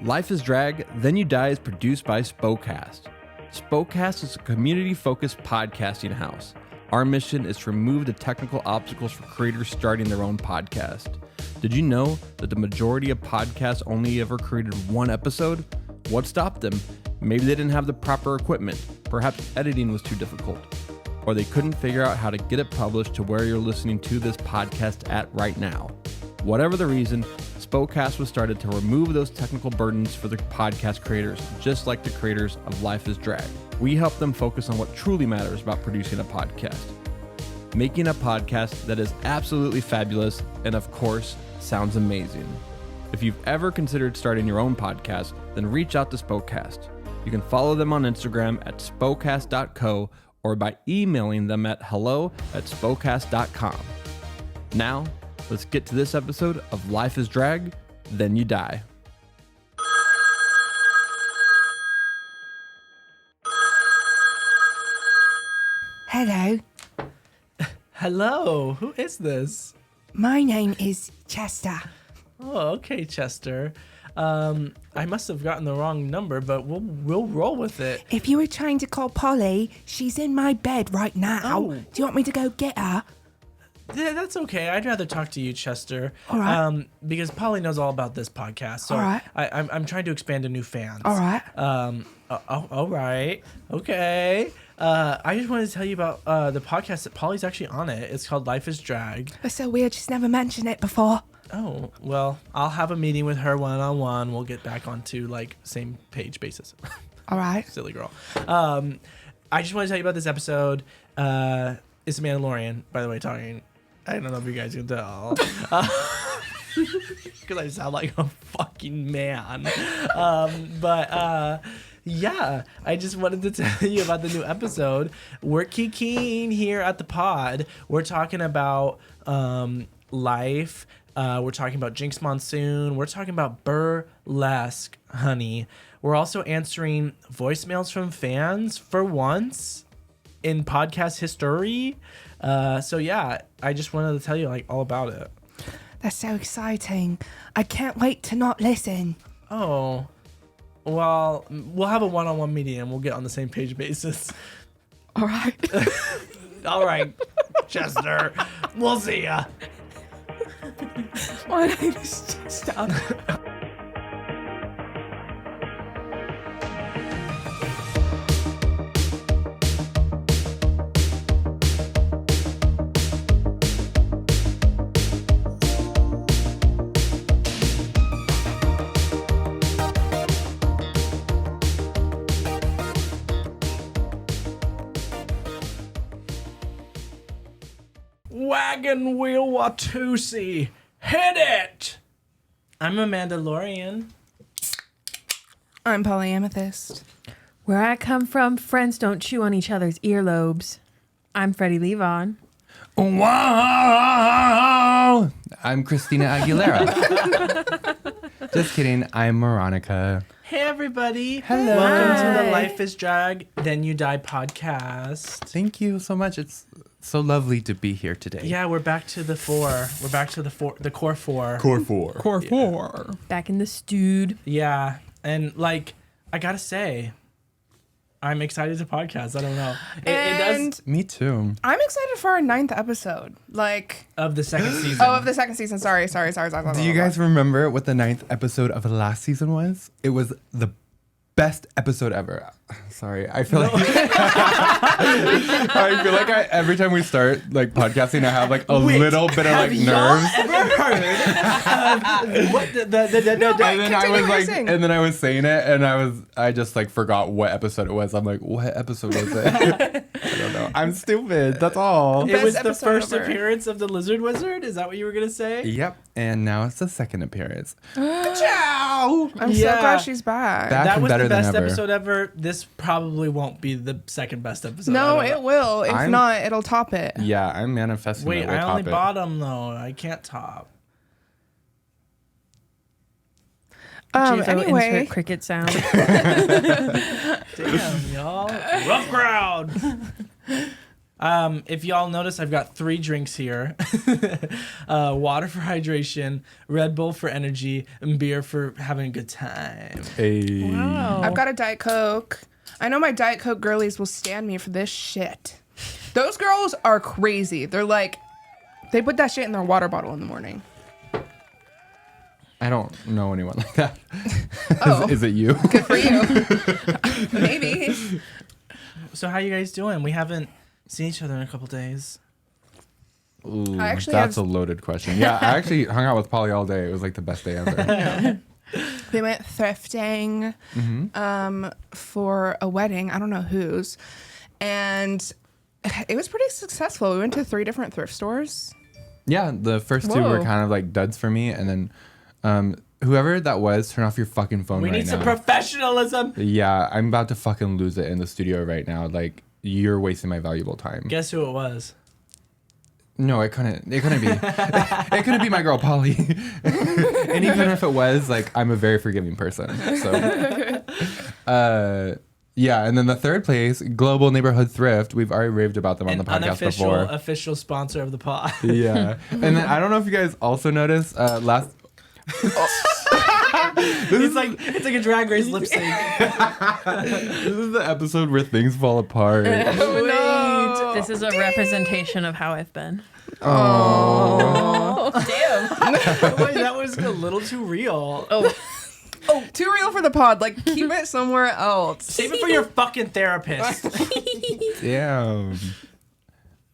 Life is Drag, Then You Die is produced by SpoKast. SpoKast is a community-focused podcasting house. Our mission is to remove the technical obstacles for creators starting their own podcast. Did you know that the majority of podcasts only ever created one episode? What stopped them? Maybe they didn't have the proper equipment. Perhaps editing was too difficult. Or they couldn't figure out how to get it published to where you're listening to this podcast at right now. Whatever the reason, SpoKast was started to remove those technical burdens for the podcast creators, just like the creators of Life is Drag. We help them focus on what truly matters about producing a podcast. Making a podcast that is absolutely fabulous and, of course, sounds amazing. If you've ever considered starting your own podcast, then reach out to SpoKast. You can follow them on Instagram at spokast.co or by emailing them at hello@spokast.com. Now, let's get to this episode of Life is Drag, Then You Die. Hello, Hello, who is this? my name is Chester. Oh, okay, Chester. I must have gotten the wrong number, but we'll roll with it. If you were trying to call Polly, she's in my bed right now. Oh. Do you want me to go get her? Yeah, that's okay. I'd rather talk to you, Chester. All right. Because Polly knows all about this podcast. So All right. I'm trying to expand to new fans. All right. All right. Okay. I just wanted to tell you about the podcast that Polly's actually on it. It's called Life is Drag. That's so weird. She's never mentioned it before. Oh, well, I'll have a meeting with her one-on-one. We'll get back onto, like, same page basis. All right. Silly girl. I just want to tell you about this episode. It's Mandalorian, by the way, talking. I don't know if you guys can tell. Because I sound like a fucking man. Yeah, I just wanted to tell you about the new episode. We're kikiing here at the pod. We're talking about life. We're talking about Jinx Monsoon. We're talking about Burlesque, honey. We're also answering voicemails from fans for once in podcast history. So yeah, I just wanted to tell you like all about it. That's so exciting. I can't wait to not listen. Oh, well, we'll have a one-on-one meeting and we'll get on the same page basis. All right. All right, Chester. We'll see ya. My name is Chester. Wagon Wheel Watusi. Hit it! I'm a Mandalorian. I'm Polly Amethyst. Where I come from, friends don't chew on each other's earlobes. I'm Freddie Levon. Wow! I'm Christina Aguilera. Just kidding. I'm Moronica. Hey, everybody. Hello. Welcome to the Hi. Life is Drag, Then You Die podcast. Thank you so much. It's so lovely to be here today. Yeah, we're back to the four. We're back to the core four. Core 4. Core 4. Back in the stewed. Yeah, and like, I gotta say, I'm excited to podcast. I don't know. It does Me too. I'm excited for our 9th episode. Like, of the second season. of the second season. Sorry. Do you guys remember what the 9th episode of the last season was? It was the best episode ever. Sorry, I feel like every time we start like podcasting, I have like a little bit of like nerves. Ever heard of what And then I was like, saying. and then I was saying it, and I just like forgot what episode it was. I'm like, what episode was it? I don't know. I'm stupid. That's all. It was Best the episode first ever. appearance of the Lizard Wizard? Is that what you were gonna say? Yep. And now it's the second appearance. Ciao! I'm so glad she's back. Back That and was better the than best ever. episode ever. This probably won't be the second best episode. No, I don't it know. will. If I'm- not, it'll top it. Yeah, I'm manifesting. Wait, that we'll I only top it. bottom though. I can't top. Anyway, Insert cricket sound. Damn, y'all. Rough crowd. If y'all notice, I've got 3 drinks here. Water for hydration, Red Bull for energy, and beer for having a good time. Hey. Wow. I've got a Diet Coke. I know my Diet Coke girlies will stand me for this shit. Those girls are crazy. They're like, they put that shit in their water bottle in the morning. I don't know anyone like that. Oh. Is it you? Good for you. Maybe. So how you guys doing? We haven't seen each other in a couple days. Ooh, I actually that's have- a loaded question. Yeah, I actually hung out with Polly all day. It was like the best day ever. We went thrifting for a wedding. I don't know whose. And it was pretty successful. We went to 3 different thrift stores. Yeah, the first 2 were Whoa. kind of like duds for me, and then whoever that was, turn off your fucking phone We right need some now. professionalism. Yeah, I'm about to fucking lose it in the studio right now. Like, you're wasting my valuable time. Guess who it was? No, it couldn't be. It couldn't be my girl Polly. And even if it was, like, I'm a very forgiving person. So, yeah. And then the third place, Global Neighborhood Thrift. We've already raved about them on the podcast before. Official sponsor of the pod. Yeah. And then I don't know if you guys also noticed last. It's like a drag race lip sync. This is the episode where things fall apart. Oh, no. This is a representation of how I've been. Oh. Damn. Wait, that was a little too real. Oh, Too real for the pod. Like, keep it somewhere else. Save it for your fucking therapist. Damn.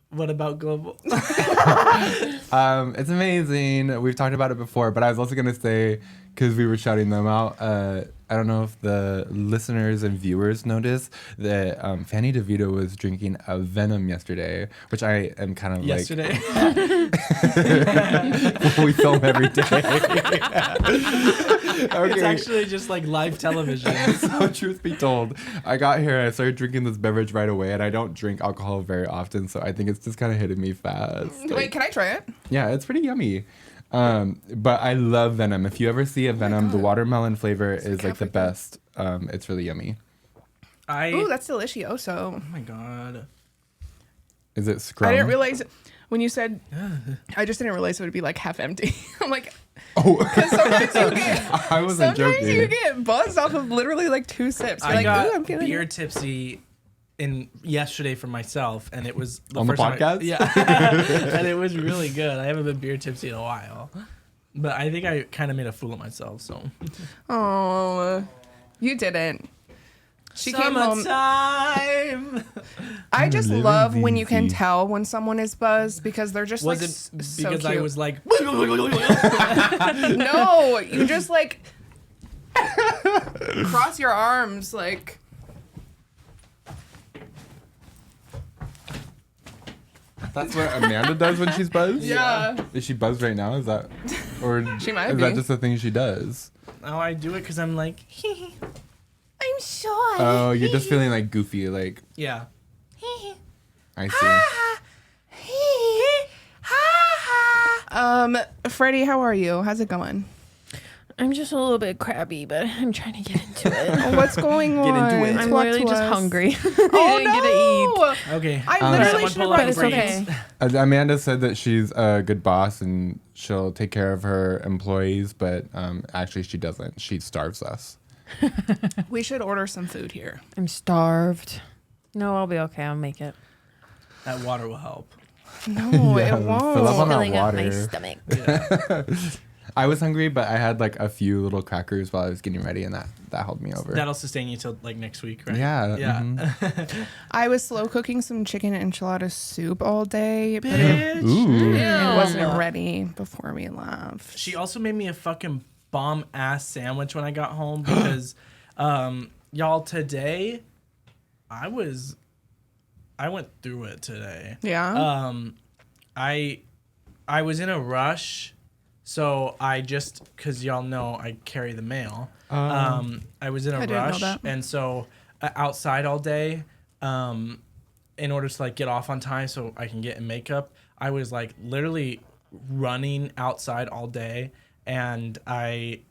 What about Global? It's amazing. We've talked about it before, but I was also gonna say, because we were shouting them out, I don't know if the listeners and viewers noticed that Fanny DeVito was drinking a Venom yesterday, which I am kind of Yesterday. like. We film every day. It's actually just like live television. So truth be told, I got here, I started drinking this beverage right away, and I don't drink alcohol very often, so I think it's just kind of hitting me fast. Wait, Like, can I try it? yeah, it's pretty yummy. But I love Venom. If you ever see a Venom, the watermelon flavor is like the best. It's really yummy. Ooh, that's delicioso. Oh my god. Is it scrum? I didn't realize when you said, I just didn't realize it would be like half empty. I'm like, Oh, because sometimes you get, I wasn't sometimes you joking. get buzzed off of literally like 2 sips. You're I like, got ooh, I'm feeling beer it. tipsy yesterday for myself, and it was On the first time podcast? yeah, and it was really good. I haven't been beer tipsy in a while, but I think I kind of made a fool of myself. So Oh, you didn't. She came home. Summertime. I just Living love when you can easy. tell when someone is buzzed because they're just Was like it so because cute. I was like, No, you just like cross your arms like. That's what Amanda does when she's buzzed? Yeah. Is she buzzed right now? Is that, or She might is be. that just a thing she does? oh, I do it because I'm like, I'm sure. Oh, you're just feeling like goofy, like, yeah. I see. Freddie, how are you? How's it going? I'm just a little bit crabby, but I'm trying to get into it. What's going on? Get into it. I'm Talk literally to just us. hungry. Oh I didn't get to eat. no! Okay. I literally Someone should pull have out But brought it's brains. okay. Amanda said that she's a good boss and she'll take care of her employees, but actually she doesn't. She starves us. We should order some food here. I'm starved. No, I'll be okay. I'll make it. That water will help. No, Yeah, it won't. fill up on that Filling up my water. stomach. I was hungry, but I had like a few little crackers while I was getting ready, and that held me over. That'll sustain you till like next week, right? Yeah. Yeah. mhm. I was slow cooking some chicken enchilada soup all day, but Bitch. Ooh. it wasn't ready before we left. She also made me a fucking bomb ass sandwich when I got home because, y'all, today, I went through it today. Yeah. I was in a rush, so I just, cause y'all know I carry the mail. I was in a I didn't know rush, that. and so outside all day, in order to like get off on time so I can get in makeup, I was like literally running outside all day, and I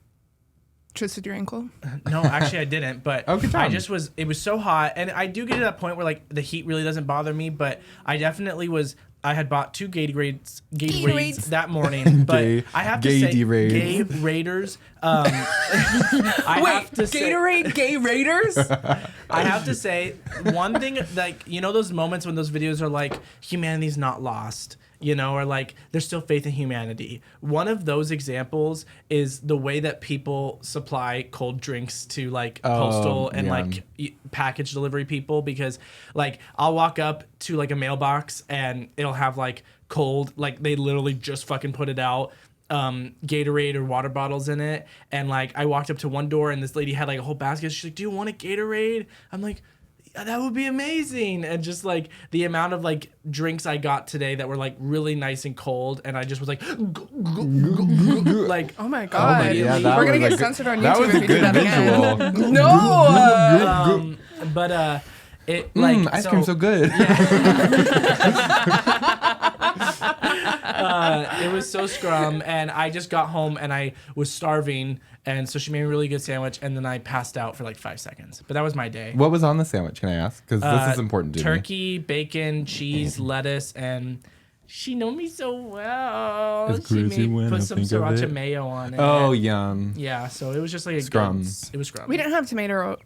Twisted your ankle? No, actually I didn't, but Oh, good job. it was so hot, and I do get to that point where like the heat really doesn't bother me, but I definitely was. I had bought 2 Gatorades that morning, but Gay- I have to gay say, D-Rays. Gay Raiders. I have to say, Gatorade Gay Raiders? I have to say one thing, like, you know those moments when those videos are like humanity's not lost, you know, or like there's still faith in humanity. One of those examples is the way that people supply cold drinks to like postal and yeah. like package delivery people, because like I'll walk up to like a mailbox and it'll have like cold, like they literally just fucking put it out, Gatorade or water bottles in it, and like I walked up to one door and this lady had like a whole basket. She's like, "Do you want a Gatorade?" I'm like, that would be amazing. And just like the amount of like drinks I got today that were like really nice and cold, and I just was like like Oh my god. yeah, that We're gonna was get a good- censored on that YouTube was a if you do good that visual. again. No. but it like Ice cream so good. it was so scrum, and I just got home and I was starving, and so she made me a really good sandwich, and then I passed out for like 5 seconds. But that was my day. What was on the sandwich? Can I ask? Because this is important to me. Turkey, bacon, cheese, lettuce, and she know me so well. It's She crazy when put I some think of sriracha it. mayo on it. Oh, yum. Yeah, so it was just like a Scrums. It was scrum. We didn't have tomato,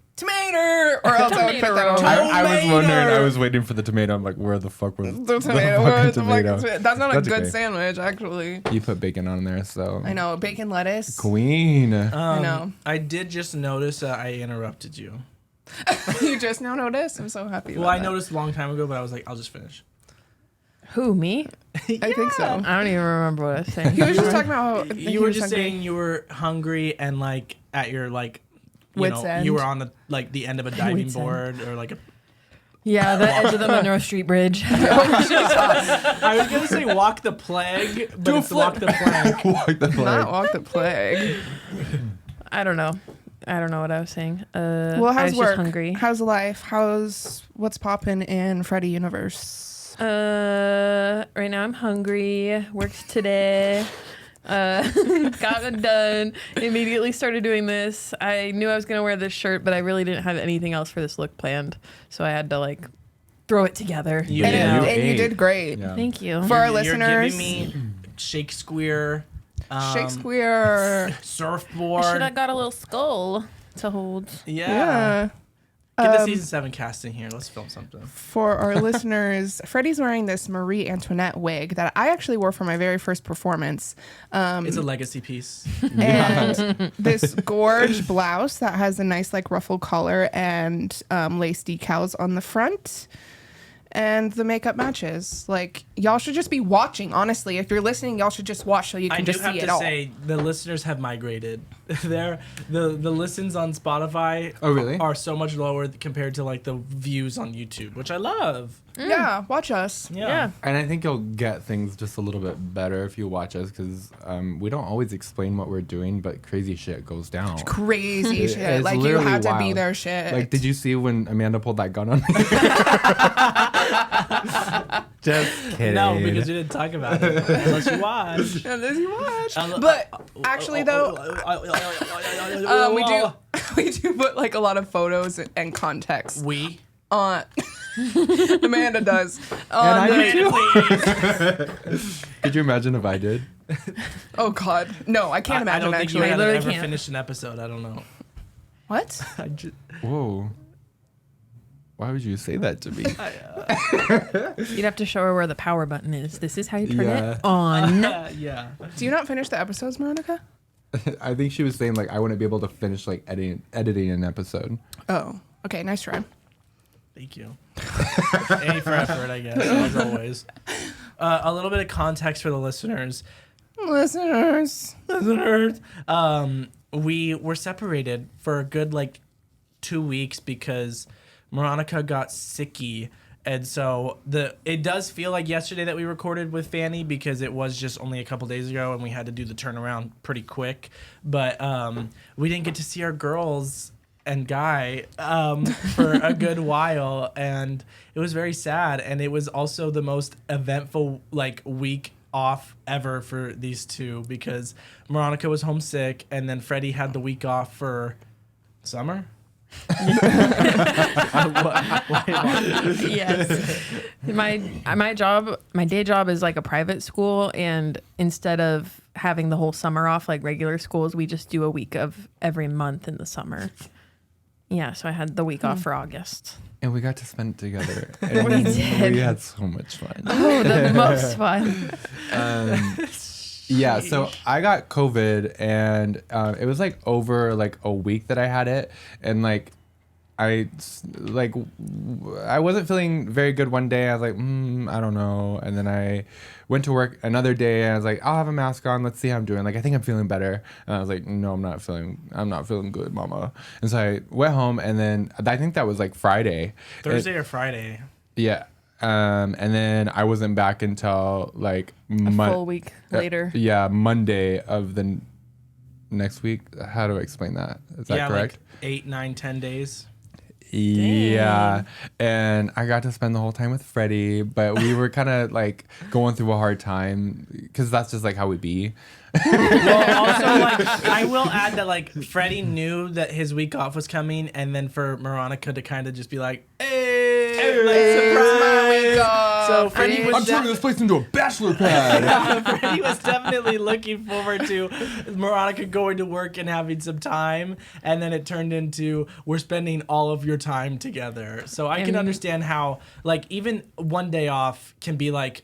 or else I would put that on. I was wondering. I was waiting for the tomato. I'm like, where the fuck was The tomato. Where the fuck tomato? is it? That's not That's a good okay. sandwich, actually. You put bacon on there, so. I know. Bacon lettuce. Queen. I know. I did just notice that I interrupted you. You just now noticed? I'm so happy. Well, about I that. noticed a long time ago, but I was like, I'll just finish. Who, me? I think so. I don't even remember what I was saying. He was just talking about how You were just saying you were hungry and like at your like, you Wits know, end. you were on the end of a diving Wits end. board or like a. Yeah, the edge of the Monroe Street Bridge. I was gonna say walk the plague, but it's walk the plank. Walk the Not flag. walk the plague. I don't know. I don't know what I was saying. Well, I how's was work? just hungry. How's life? What's poppin' in Freddie universe? Right now I'm hungry. Worked today. Got it done. Immediately started doing this. I knew I was gonna wear this shirt, but I really didn't have anything else for this look planned, so I had to like throw it together. You And, did. You and you ate. did great. Yeah. Thank you. For our You're listeners, giving me Shakespeare, Shakespeare. surfboard. I should have got a little skull to hold. Yeah. Get the season 7 cast in here. Let's film something. For our listeners, Freddie's wearing this Marie Antoinette wig that I actually wore for my very first performance. It's a legacy piece. And this gorge blouse that has a nice like ruffled collar and lace decals on the front. And the makeup matches. Like, y'all should just be watching, honestly. If you're listening, y'all should just watch so you I can do just have see it to all. say the listeners have migrated. The listens on Spotify Oh, really? are so much lower compared to like the views on YouTube, which I love. Yeah, watch us. Yeah. And I think you'll get things just a little bit better if you watch us, because we don't always explain what we're doing, but crazy shit goes down. Crazy shit. It's Like, you literally had to be wild. there shit. Like, did you see when Amanda pulled that gun on me? Just kidding. No, because we didn't talk about it unless you watch. Unless you watch. Uh, But actually, though, we do we do put like a lot of photos and context We. on. Amanda does. And On I the, do too. Could you imagine if I did? oh God, no, I can't I imagine don't think actually. you have literally ever can't. finished an episode. I don't know. What? I just, Whoa. Why would you say that to me? You'd have to show her where the power button is. This is how you turn Yeah. it on. yeah. Do you not finish the episodes, Moronica? I think she was saying like I wouldn't be able to finish like editing an episode. Oh, okay, nice try. Thank you. A for effort, I guess, as always. A little bit of context for the listeners. Listeners. We were separated for a good like 2 weeks because Moronica got sicky, and so it does feel like yesterday that we recorded with Fanny because it was just only a couple days ago and we had to do the turnaround pretty quick. But we didn't get to see our girls and Guy for a good while, and it was very sad. And it was also the most eventful like week off ever for these two because Moronica was homesick and then Freddie had the week off for summer. Yes. My day job is like a private school, and instead of having the whole summer off like regular schools, we just do a week of every month in the summer. Yeah, so I had the week off for August. And we got to spend it together. And We did. We had so much fun. Oh, the most fun. Yeah, so I got COVID, and it was like over like a week that I had it, and like I wasn't feeling very good one day. I was like, I don't know, and then I went to work another day, and I was like, I'll have a mask on. Let's see how I'm doing. Like, I think I'm feeling better, and I was like, no, I'm not feeling good, Mama. And so I went home, and then I think that was like Friday, Thursday or Friday. Yeah. And then I wasn't back until like A full week later. Yeah, Monday of the next week. How do I explain that? Is that correct? Like 8, 9, 10 days. Yeah. And I got to spend the whole time with Freddie, but we were kind of like going through a hard time because that's just like how we be. Well, also, like, I will add that, like, Freddie knew that his week off was coming, and then for Moronica to kind of just be like, hey, like, surprise. My week off. So Freddie was I'm turning this place into a bachelor pad. Freddie was definitely looking forward to Moronica going to work and having some time, and then it turned into we're spending all of your time together. So I can understand how, like, even one day off can be like,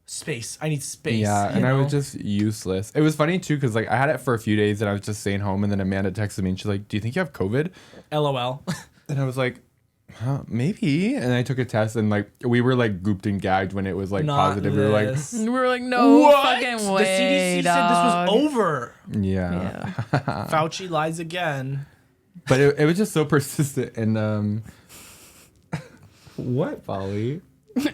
space. I need space. Yeah, and I was just useless. It was funny too because like I had it for a few days and I was just staying home, and then Amanda texted me and she's like, "Do you think you have COVID?" LOL. And I was like, maybe. And I took a test, and like we were like gooped and gagged when it was like Not positive. We were like, this. We were like, no What? fucking way. The CDC said this was over. yeah. Fauci lies again. But it was just so persistent. And what, Polly? What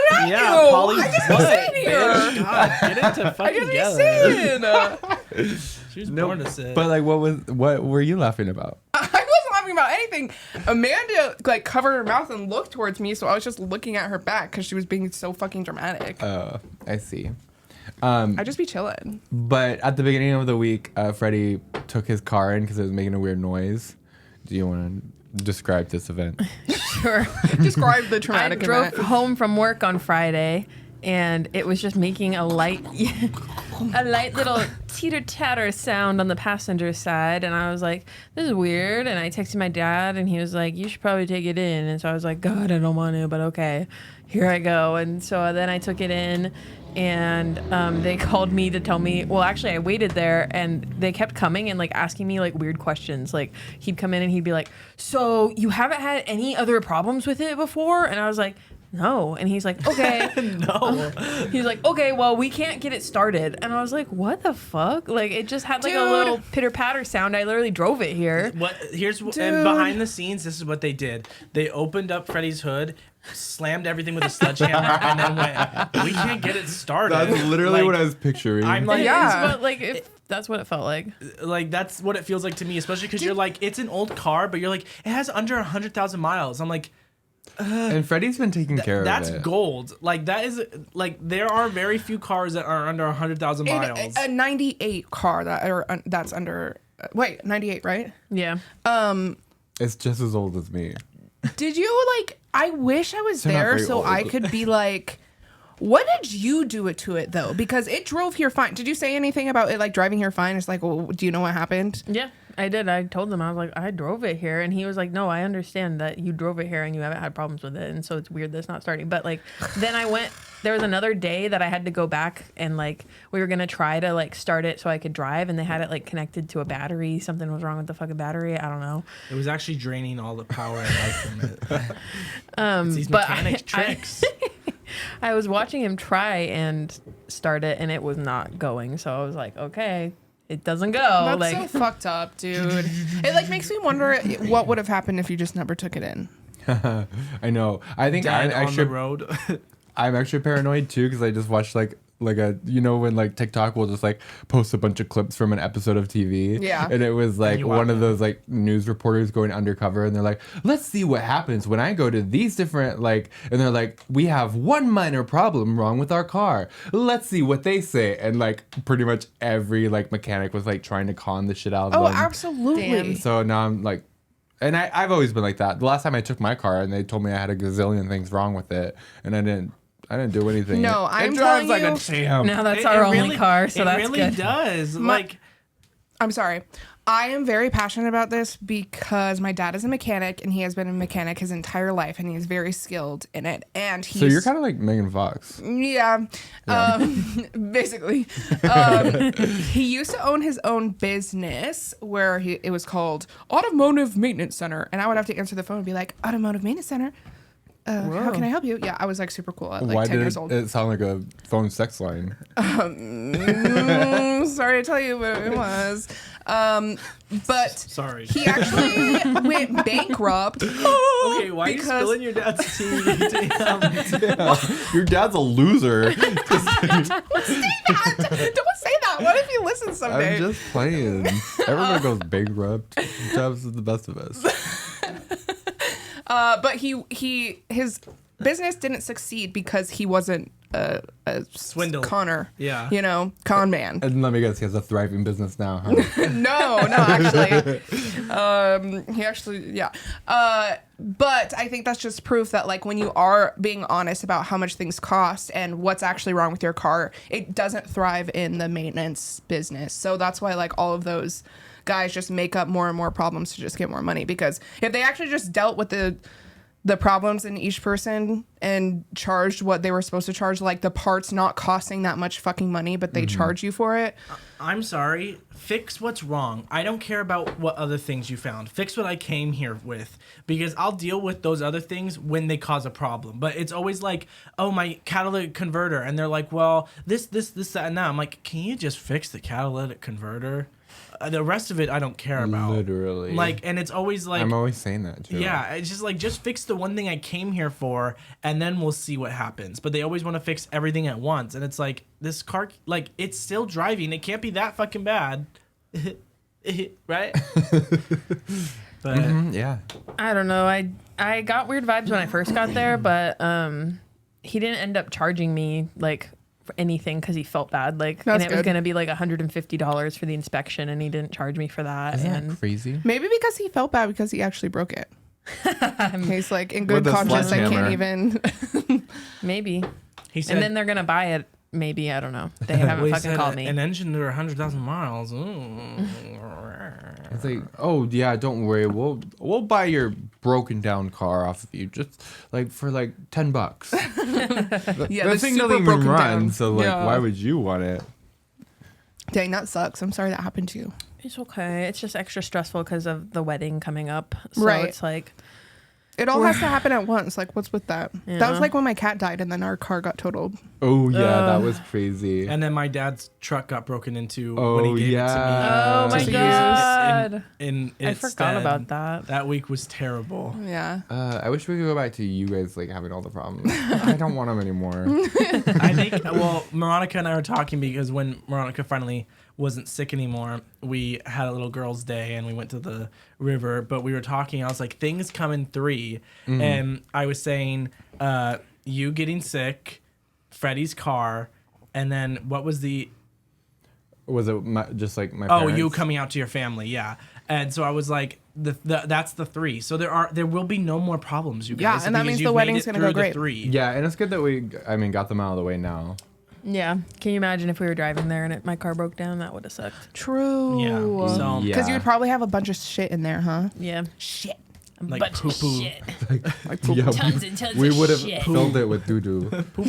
did I Yeah, do? Polly's I just butt, was sitting bitch. here. God, get it to I fucking just together. be sitting. She was born to sit. But like, what were you laughing about? I wasn't laughing about anything. Amanda like covered her mouth and looked towards me, so I was just looking at her back because she was being so fucking dramatic. I see. I just be chilling. But at the beginning of the week, Freddie took his car in because it was making a weird noise. Do you want to describe this event? Sure. Describe the I traumatic drove event. home from work on Friday, and it was just making a light little teeter-tatter sound on the passenger side, and I was like, this is weird. And I texted my dad, and he was like, you should probably take it in. And so I was like, God, I don't want to, but okay, here I go. And so then I took it in, and they called me to tell me, well, actually I waited there, and they kept coming and like asking me like weird questions. Like he'd come in and he'd be like, so you haven't had any other problems with it before? And I was like, no. And he's like, okay. no. He's like, okay, well, we can't get it started. And I was like, what the fuck? Like, it just had like a Dude. little pitter patter sound. I literally drove it here. And behind the scenes, this is what they did. They opened up Freddie's hood, slammed everything with a sledgehammer, and then went, we can't get it started. That's literally Like, what I was picturing. I'm like, Yeah. But like, if that's what it felt like. like that's what it feels like to me, especially because you're like, it's an old car, but you're like, it has under 100,000 miles. I'm like, and Freddie's been taking care of that's it. gold. Like that is like there are very few cars that are under 100,000 miles. A 98 car that's under. Wait, 98, right? Yeah. It's just as old as me. Did you like? I wish I was They're not there very so old. I could be like, what did you do it to it though? Because it drove here fine. Did you say anything about it like driving here fine? It's like, well, do you know what happened? Yeah, I did. I told them, I was like, I drove it here. And he was like, no, I understand that you drove it here and you haven't had problems with it. And so it's weird that it's not starting. But like, then I went, there was another day that I had to go back and like, we were going to try to like start it so I could drive. And they had it like connected to a battery. Something was wrong with the fucking battery. I don't know. It was actually draining all the power and life from it. It's these but mechanic tricks. I was watching him try and start it and it was not going. So I was like, okay, it doesn't go. That's like, so fucked up, dude. It like makes me wonder what would have happened if you just never took it in. I know. I think Dead I'm on the extra. road. I'm extra paranoid too because I just watched like like a, you know, when like TikTok will just like post a bunch of clips from an episode of TV. Yeah. And it was like you one watch of those like news reporters going undercover, and they're like, let's see what happens when I go to these different like, and they're like, we have one minor problem wrong with our car. Let's see what they say. And like pretty much every like mechanic was like trying to con the shit out of Oh, them. absolutely. Damn. So now I'm like, and I've always been like that. The last time I took my car and they told me I had a gazillion things wrong with it, and I didn't do anything. No, I'm it drives telling like you- a champ. Now that's our only car, so that's it really good. does. My- Like, I'm sorry. I am very passionate about this because my dad is a mechanic and he has been a mechanic his entire life and he's very skilled in it. And he's So you're kind of like Megan Fox. yeah. Basically. He used to own his own business where it was called Automotive Maintenance Center. And I would have to answer the phone and be like, Automotive Maintenance Center? How can I help you? Yeah, I was like super cool at like Why 10 did years old. it sound like a phone sex line? Sorry to tell you what it was. But sorry. he actually went bankrupt. Okay, why are you because- spilling your dad's tea? Damn. Your dad's a loser. Don't say that. What if he listens someday? I'm just playing. Everybody goes bankrupt. Travis is the best of us. But his business didn't succeed because he wasn't a Swindle. conner. Yeah. You know, con man. And let me guess, he has a thriving business now, huh? No, actually. He actually, yeah. But I think that's just proof that, like, when you are being honest about how much things cost and what's actually wrong with your car, it doesn't thrive in the maintenance business. So that's why, like, all of those guys just make up more and more problems to just get more money. Because if they actually just dealt with the problems in each person and charged what they were supposed to charge, like the parts not costing that much fucking money, but they charge you for it. I'm sorry. Fix what's wrong. I don't care about what other things you found. Fix what I came here with, because I'll deal with those other things when they cause a problem. But it's always like, oh, my catalytic converter. And they're like, well, this, that, and that. I'm like, can you just fix the catalytic converter? The rest of it, I don't care about. Literally. Like, and it's always like, I'm always saying that, too. yeah, it's just like, just fix the one thing I came here for, and then we'll see what happens. But they always want to fix everything at once, and it's like, this car, like, it's still driving. It can't be that fucking bad, right? But Yeah. I don't know. I got weird vibes when I first got there, but he didn't end up charging me like for anything because he felt bad. Like, That's and it was good. gonna be like $150 for the inspection, and he didn't charge me for that. Isn't and that crazy? Maybe because he felt bad because he actually broke it. He's like, in good With a conscience, I can't sledgehammer. even. maybe, he said, and then they're gonna buy it. Maybe, I don't know. They haven't well, he fucking said called me. an engine to 100,000 miles. It's like, oh yeah, don't worry, we'll buy your broken down car off of you just like for like $10. Yeah, the it's thing super doesn't even broken run, down. so like, Yeah. why would you want it? Dang, that sucks. I'm sorry that happened to you. It's okay. It's just extra stressful because of the wedding coming up. So Right. it's like, It all has to happen at once. Like, what's with that? That was Yeah. like when my cat died and then our car got totaled. Oh yeah, that was crazy. And then my dad's truck got broken into when Oh, he gave yeah. oh my to use god, in I forgot about that. That week was terrible. Yeah. I wish we could go back to you guys like having all the problems. I don't want them anymore. I think, well, Moronica and I were talking because when Moronica finally wasn't sick anymore, we had a little girls' day and we went to the river, but we were talking, I was like, things come in three. And I was saying, you getting sick, Freddie's car, and then what was the... Was it just like my Oh, parents? you coming out to your family, yeah. And so I was like, that's the three. So there will be no more problems, you guys. Yeah, and that because means the you've made wedding's it gonna go through the great. Three. Yeah, and it's good that we got them out of the way now. Yeah. Can you imagine if we were driving there and my car broke down? That would have sucked. True. Yeah. So Yeah. Because you would probably have a bunch of shit in there, huh? Yeah. Shit. like Bunch of poo-poo. shit. Yeah, Tons and tons we of would have shit. filled it with doo-doo.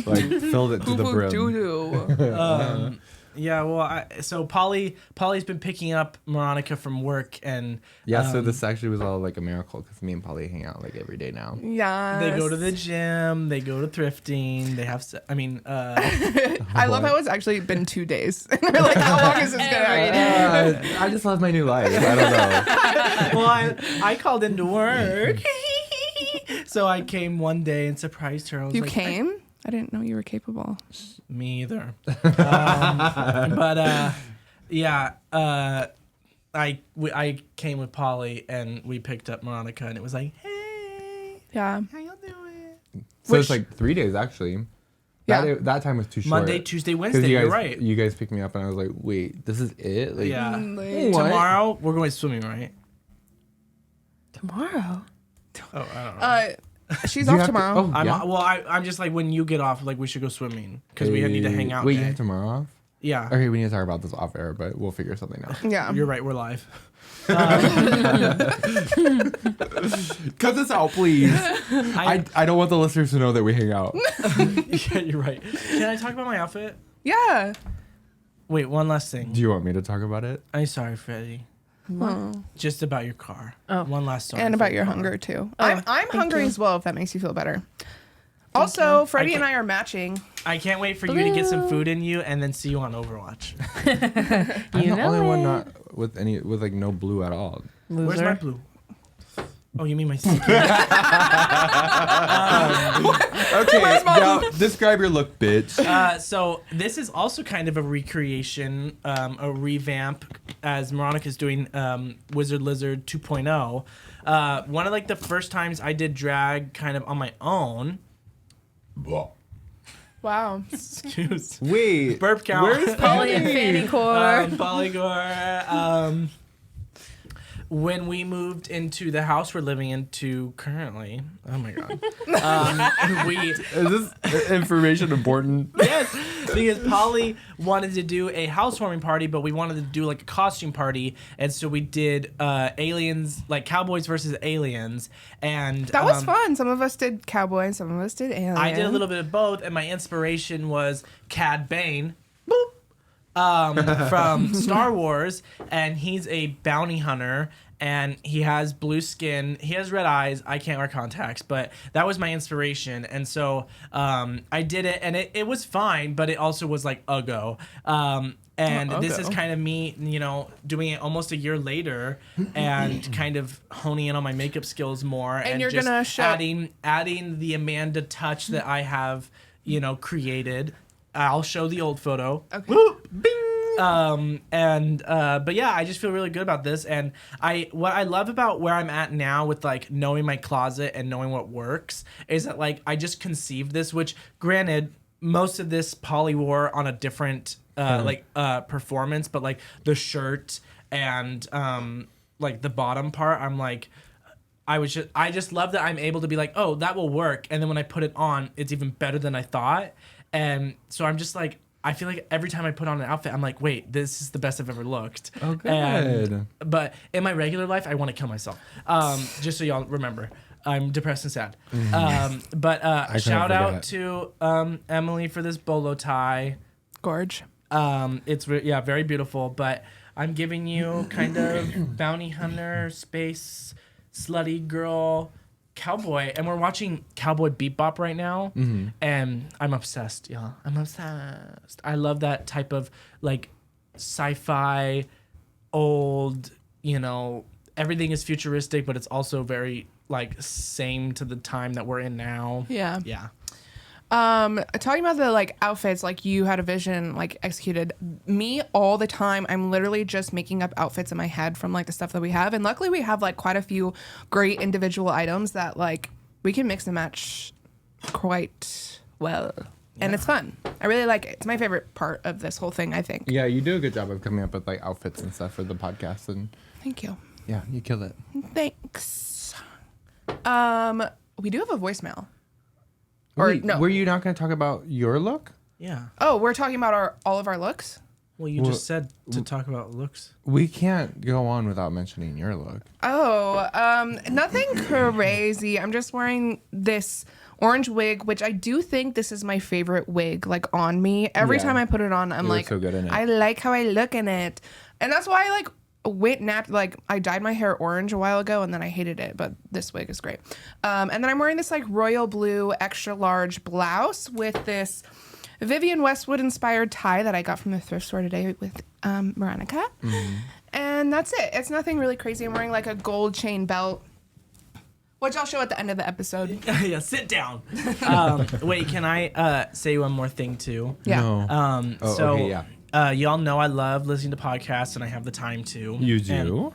Like filled it to the brim. Doo-doo. Yeah, well, so Polly's been picking up Moronica from work, and Yeah, so this actually was all like a miracle because me and Polly hang out like every day now. Yeah. they go to the gym, they go to thrifting, they have. I love how it's actually been 2 days. We're like, how long is this Every gonna? day. I just love my new life. I don't know. well, I called into work, so I came one day and surprised her. I was You like, came? I didn't know you were capable. Me either. Yeah. I came with Polly and we picked up Moronica and it was like, hey, Yeah. how y'all doing? So it's like 3 days actually. Yeah. That time was too short. Monday, Tuesday, Wednesday. you guys, You're right. You guys picked me up and I was like, wait, this is it? Like, Yeah. what? Tomorrow we're going swimming, right? Tomorrow. Oh, I don't know. She's Do you off have to- tomorrow. I'm just like, when you get off, like, we should go swimming because we need to hang out. Wait, you day. have tomorroh off? Yeah. Okay, we need to talk about this off air, but we'll figure something out. Yeah. You're right. We're live. Cut this out, please. I don't want the listeners to know that we hang out. Yeah, you're right. Can I talk about my outfit? Yeah. Wait, one last thing. Do you want me to talk about it? I'm sorry, Freddie. Oh. Just about your car. Oh. One last story. And for about your car. hunger too. Oh, I'm hungry you. as well, if that makes you feel better. Also, Freddie and I are matching. I can't wait for you to get some food in you and then see you on Overwatch. I'm You the know only one it. not with like no blue at all. Where's Loser. my blue? Oh, you mean my secret? Okay, now describe your look, bitch. So this is also kind of a recreation, a revamp, as Moronica's doing Wizard Lizard 2.0. One of like the first times I did drag kind of on my own. Wow. Excuse. Wait, Burp count. Where's Polly and Fanny Core. Polygore. When we moved into the house we're living into currently, oh my god, is this information important? yes, because Polly wanted to do a housewarming party, but we wanted to do like a costume party, and so we did aliens, like cowboys versus aliens, and That was fun. Some of us did cowboy and some of us did alien. I did a little bit of both, and my inspiration was Cad Bane. From Star Wars, and he's a bounty hunter, and he has blue skin. He has red eyes. I can't wear contacts, but that was my inspiration, and so I did it, and it was fine, but it also was like uggo. And this is kind of me, doing it almost a year later, and kind of honing in on my makeup skills more, and you're just gonna show- adding the Amanda touch that I have, created. I'll show the old photo. Okay. Bing. But yeah, I just feel really good about this. And what I love about where I'm at now with like knowing my closet and knowing what works is that like I just conceived this, which granted, most of this Polly wore on a different performance, but like the shirt and like the bottom part, I'm like, I just love that I'm able to be like, oh, that will work. And then when I put it on, it's even better than I thought. And so I'm just like, I feel like every time I put on an outfit, I'm like, wait, this is the best I've ever looked. Oh, good. But in my regular life, I want to kill myself. Just so y'all remember, I'm depressed and sad. But shout out to Emily for this bolo tie. Gorge. It's very beautiful. But I'm giving you kind of bounty hunter, space, slutty girl, cowboy, and we're watching Cowboy Bebop right now, and I'm obsessed, y'all. I'm obsessed. I love that type of like sci-fi, old, everything is futuristic, but it's also very like same to the time that we're in now. Yeah. Yeah. Talking about the like outfits, like you had a vision like executed. Me all the time, I'm literally just making up outfits in my head from like the stuff that we have, and luckily we have like quite a few great individual items that like we can mix and match quite well, and it's fun. I really like it. It's my favorite part of this whole thing, I think. Yeah, you do a good job of coming up with like outfits and stuff for the podcast, and Thank you. yeah, you kill it. Thanks. We do have a voicemail. Or Wait, no. were you not going to talk about your look? Yeah. Oh, we're talking about all of our looks. Well, you just said to talk about looks. We can't go on without mentioning your look. Oh, nothing crazy. I'm just wearing this orange wig, which I do think this is my favorite wig, like on me. Every Yeah. time I put it on, I'm You look like, so good in it. I like how I look in it, and that's why I like I dyed my hair orange a while ago, and then I hated it, but this wig is great. And then I'm wearing this like royal blue extra large blouse with this Vivienne Westwood inspired tie that I got from the thrift store today with Moronica. And that's it. It's nothing really crazy. I'm wearing like a gold chain belt Which I'll show at the end of the episode. Yeah, sit down. Wait, can I say one more thing too? Yeah. No. Okay, yeah. Y'all know I love listening to podcasts, and I have the time to. You do?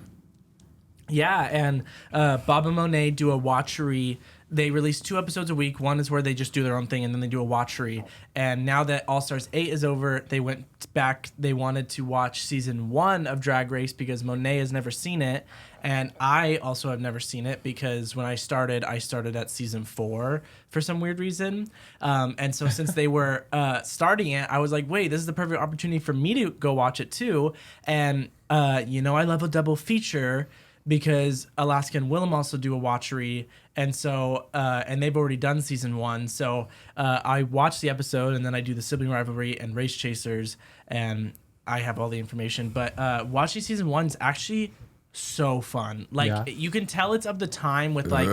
And Bob and Monet do a watchery. They release 2 episodes a week. One is where they just do their own thing, and then they do a watchery. And now that All Stars 8 is over, they went back. They wanted to watch season 1 of Drag Race because Monet has never seen it. And I also have never seen it because when I started at season 4 for some weird reason. And so since they were starting it, I was like, wait, this is the perfect opportunity for me to go watch it too. And, I love a double feature because Alaska and Willem also do a watchery. And so, and they've already done season 1. So I watch the episode and then I do the sibling rivalry and race chasers. And I have all the information. But watching season 1 is actually so fun. Like you can tell it's of the time with like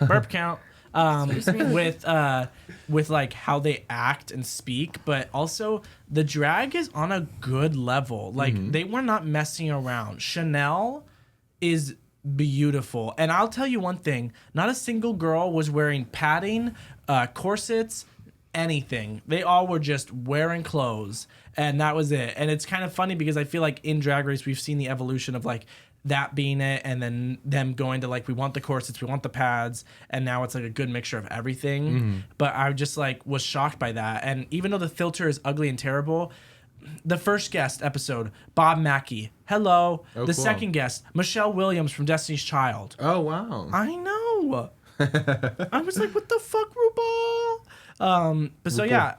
burp count with like how they act and speak, but also the drag is on a good level. Like they were not messing around. Chanel is beautiful, and I'll tell you one thing, not a single girl was wearing padding, corsets, anything. They all were just wearing clothes, and that was it. And it's kind of funny because I feel like in Drag Race we've seen the evolution of like that being it, and then them going to like, we want the corsets, we want the pads, and now it's like a good mixture of everything. But I just like was shocked by that. And even though the filter is ugly and terrible, the first guest episode, Bob Mackey, hello. Oh, the cool. second guest, Michelle Williams from Destiny's Child. Oh, wow. I know. I was like, what the fuck, RuPaul? But so yeah,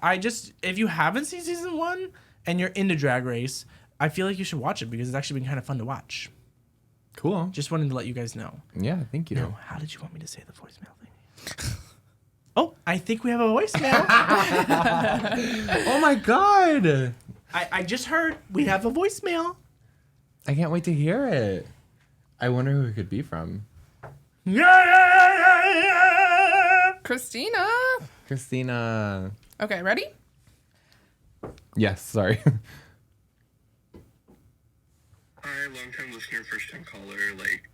if you haven't seen season 1 and you're into Drag Race, I feel like you should watch it because it's actually been kind of fun to watch. Cool. Just wanted to let you guys know. Yeah, thank you. Now, how did you want me to say the voicemail thing? Oh, I think we have a voicemail. Oh my god. I just heard we have a voicemail. I can't wait to hear it. I wonder who it could be from. Christina. Christina. Okay, ready? Yes, sorry. Hi, long-time listener, first-time caller, like,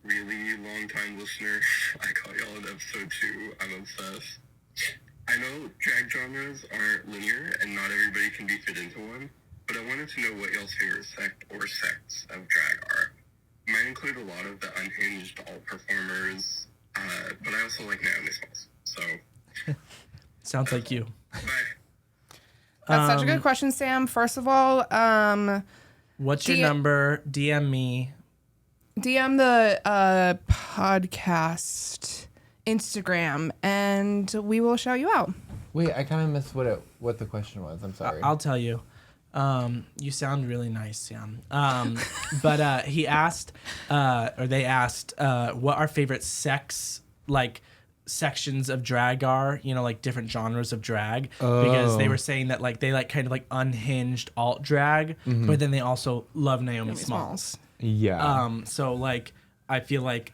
really long-time listener. I caught y'all in episode 2. I'm obsessed. I know drag genres aren't linear, and not everybody can be fit into one, but I wanted to know what y'all's favorite sect or sects of drag are. Mine include a lot of the unhinged alt performers, but I also like Naomi Smalls, so... Sounds like you. Bye. That's such a good question, Sam. First of all, What's your number? DM me. DM the podcast Instagram, and we will shout you out. Wait, I kind of missed what the question was. I'm sorry. I'll tell you. You sound really nice, Sam. But he asked, or they asked, what our favorite sections of drag are, like different genres of drag, because they were saying that like they like kind of like unhinged alt drag, but then they also love Naomi Smalls. Yeah. So like I feel like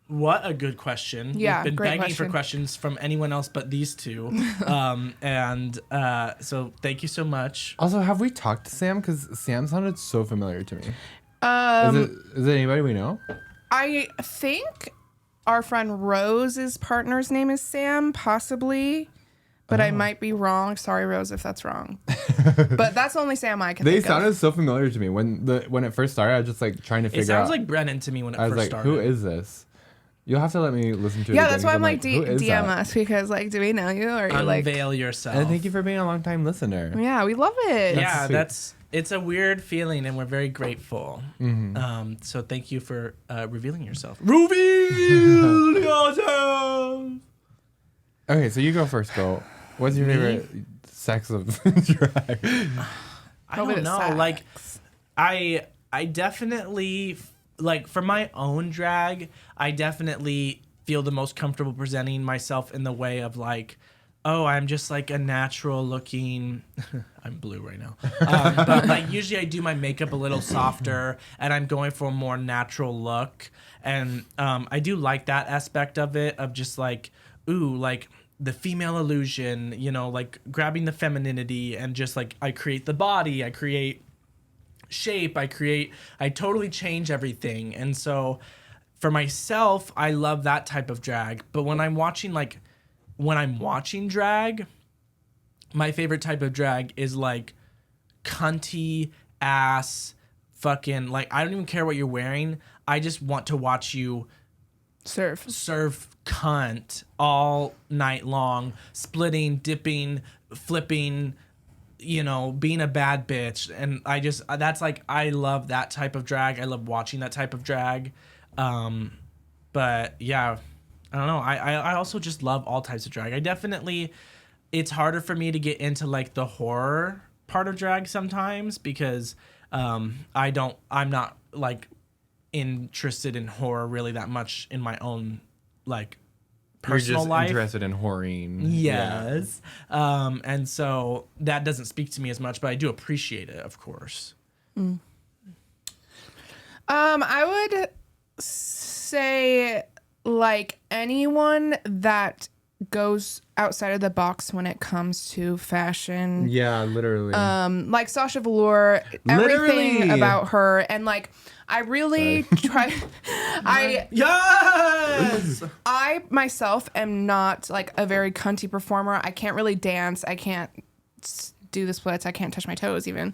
what a good question. Yeah, We've been great begging question. for questions from anyone else but these two. So thank you so much. Also, have we talked to Sam? Because Sam sounded so familiar to me. Is it anybody we know? I think our friend Rose's partner's name is Sam, possibly, but I might be wrong. Sorry, Rose, if that's wrong. But that's the only Sam I can They think sounded of. so familiar to me when it first started. I was just like trying to figure It sounds out. like Brennan to me when it I was first like, started. who is this? You'll have to let me listen to it. Yeah, again, that's why 'cause I'm like, who is DM that? us, because like, do we know you? Or are you like, Unveil yourself. And thank you for being a long time listener. yeah, we love it. Yeah, sweet. it's a weird feeling, and we're very grateful. So thank you for revealing yourself. Reveal yourself. Okay, so you go first, girl. What's your favorite sex of drag? I Probably don't the know. sex. Like, I definitely like for my own drag, I definitely feel the most comfortable presenting myself in the way of like, oh, I'm just like a natural looking. I'm blue right now, but like usually I do my makeup a little softer, and I'm going for a more natural look, and I do like that aspect of it, of just like, ooh, like the female illusion, like grabbing the femininity, and just like I create the body, I create shape, I totally change everything. And so for myself, I love that type of drag. But when I'm watching drag, my favorite type of drag is like cunty ass fucking, like, I don't even care what you're wearing. I just want to watch you Serve cunt all night long, splitting, dipping, flipping, you know, being a bad bitch. And I love that type of drag. I love watching that type of drag. But yeah, I don't know. I also just love all types of drag. It's harder for me to get into like the horror part of drag sometimes because I'm not like interested in horror really that much in my own like personal You're just life. interested in whoring. Yes. And so that doesn't speak to me as much, but I do appreciate it, of course. I would say like anyone that goes outside of the box when it comes to fashion. Yeah, literally. Like Sasha Velour, everything Literally. about her, and like I really try. Yes! I myself am not like a very cunty performer. I can't really dance. I can't do the splits. I can't touch my toes even.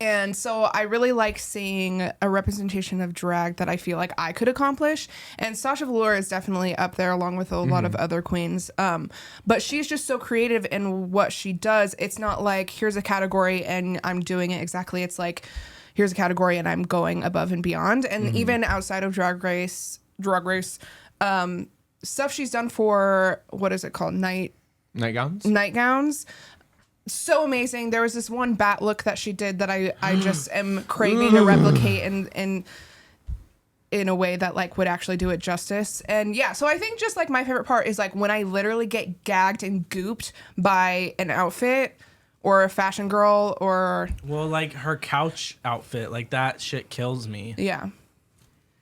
And so I really like seeing a representation of drag that I feel like I could accomplish. And Sasha Velour is definitely up there along with a lot of other queens. But she's just so creative in what she does. It's not like, here's a category and I'm doing it exactly. It's like, here's a category and I'm going above and beyond. And even outside of Drag Race, stuff she's done for, what is it called? Nightgowns. So amazing. There was this one bat look that she did that I just am craving to replicate in a way that like would actually do it justice. And yeah, so I think just like my favorite part is like when I literally get gagged and gooped by an outfit or a fashion girl or Well, like her couch outfit, like that shit kills me. yeah,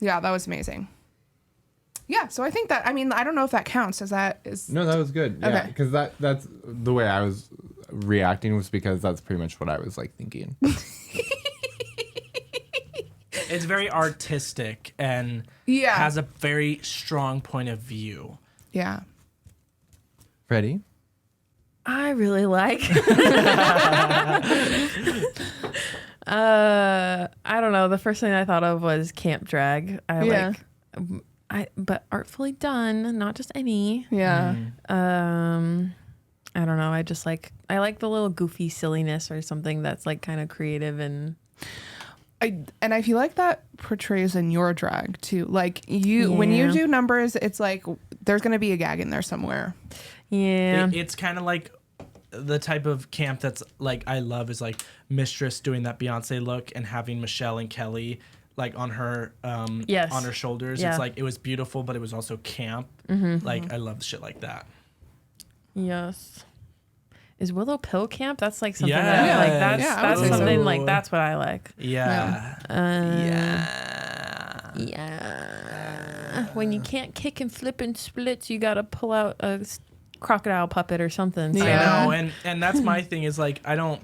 that was amazing. Yeah, so I think that, I mean, I don't know if that counts as that is. No, that was good. Yeah, Okay. because that's the way I was reacting was because that's pretty much what I was like thinking. It's very artistic and Yeah. has a very strong point of view. Yeah. Freddie? I really like. I don't know. The first thing I thought of was camp drag. But artfully done, not just any. Yeah. I don't know. I like the little goofy silliness or something that's like kind of creative and. I feel like that portrays in your drag too. Like when you do numbers, it's like there's gonna be a gag in there somewhere. Yeah. It's kind of like the type of camp that's like I love is like Mistress doing that Beyonce look and having Michelle and Kelly like on her on her shoulders. Yeah. It's like it was beautiful, but it was also camp. Like I love shit like that. Yes. Is Willow Pill camp? That's like something Yes. that like that's Yeah, I would say something so. like that's what I like. Yeah. Yeah. When you can't kick and flip and splits, you gotta pull out a crocodile puppet or something. So. I know, and that's my thing is like I don't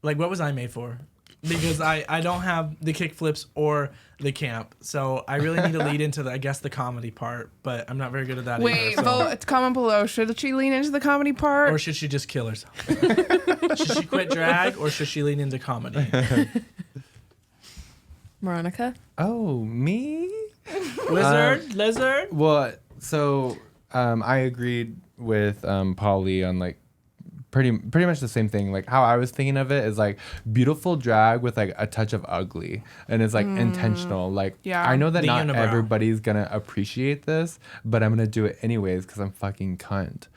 like what was I made for? Because I don't have the kick flips or the camp, so I really need to lead into the comedy part, but I'm not very good at that. Wait, either, so. vote, comment below. Should she lean into the comedy part? Or should she just kill herself? Should she quit drag or should she lean into comedy? Moronica? Oh, me? Lizard? Well, so I agreed with Polly on like pretty much the same thing. Like how I was thinking of it is like beautiful drag with like a touch of ugly, and it's like intentional. Like Yeah. I know that The not unibrow. everybody's gonna appreciate this, but I'm gonna do it anyways because I'm fucking cunt.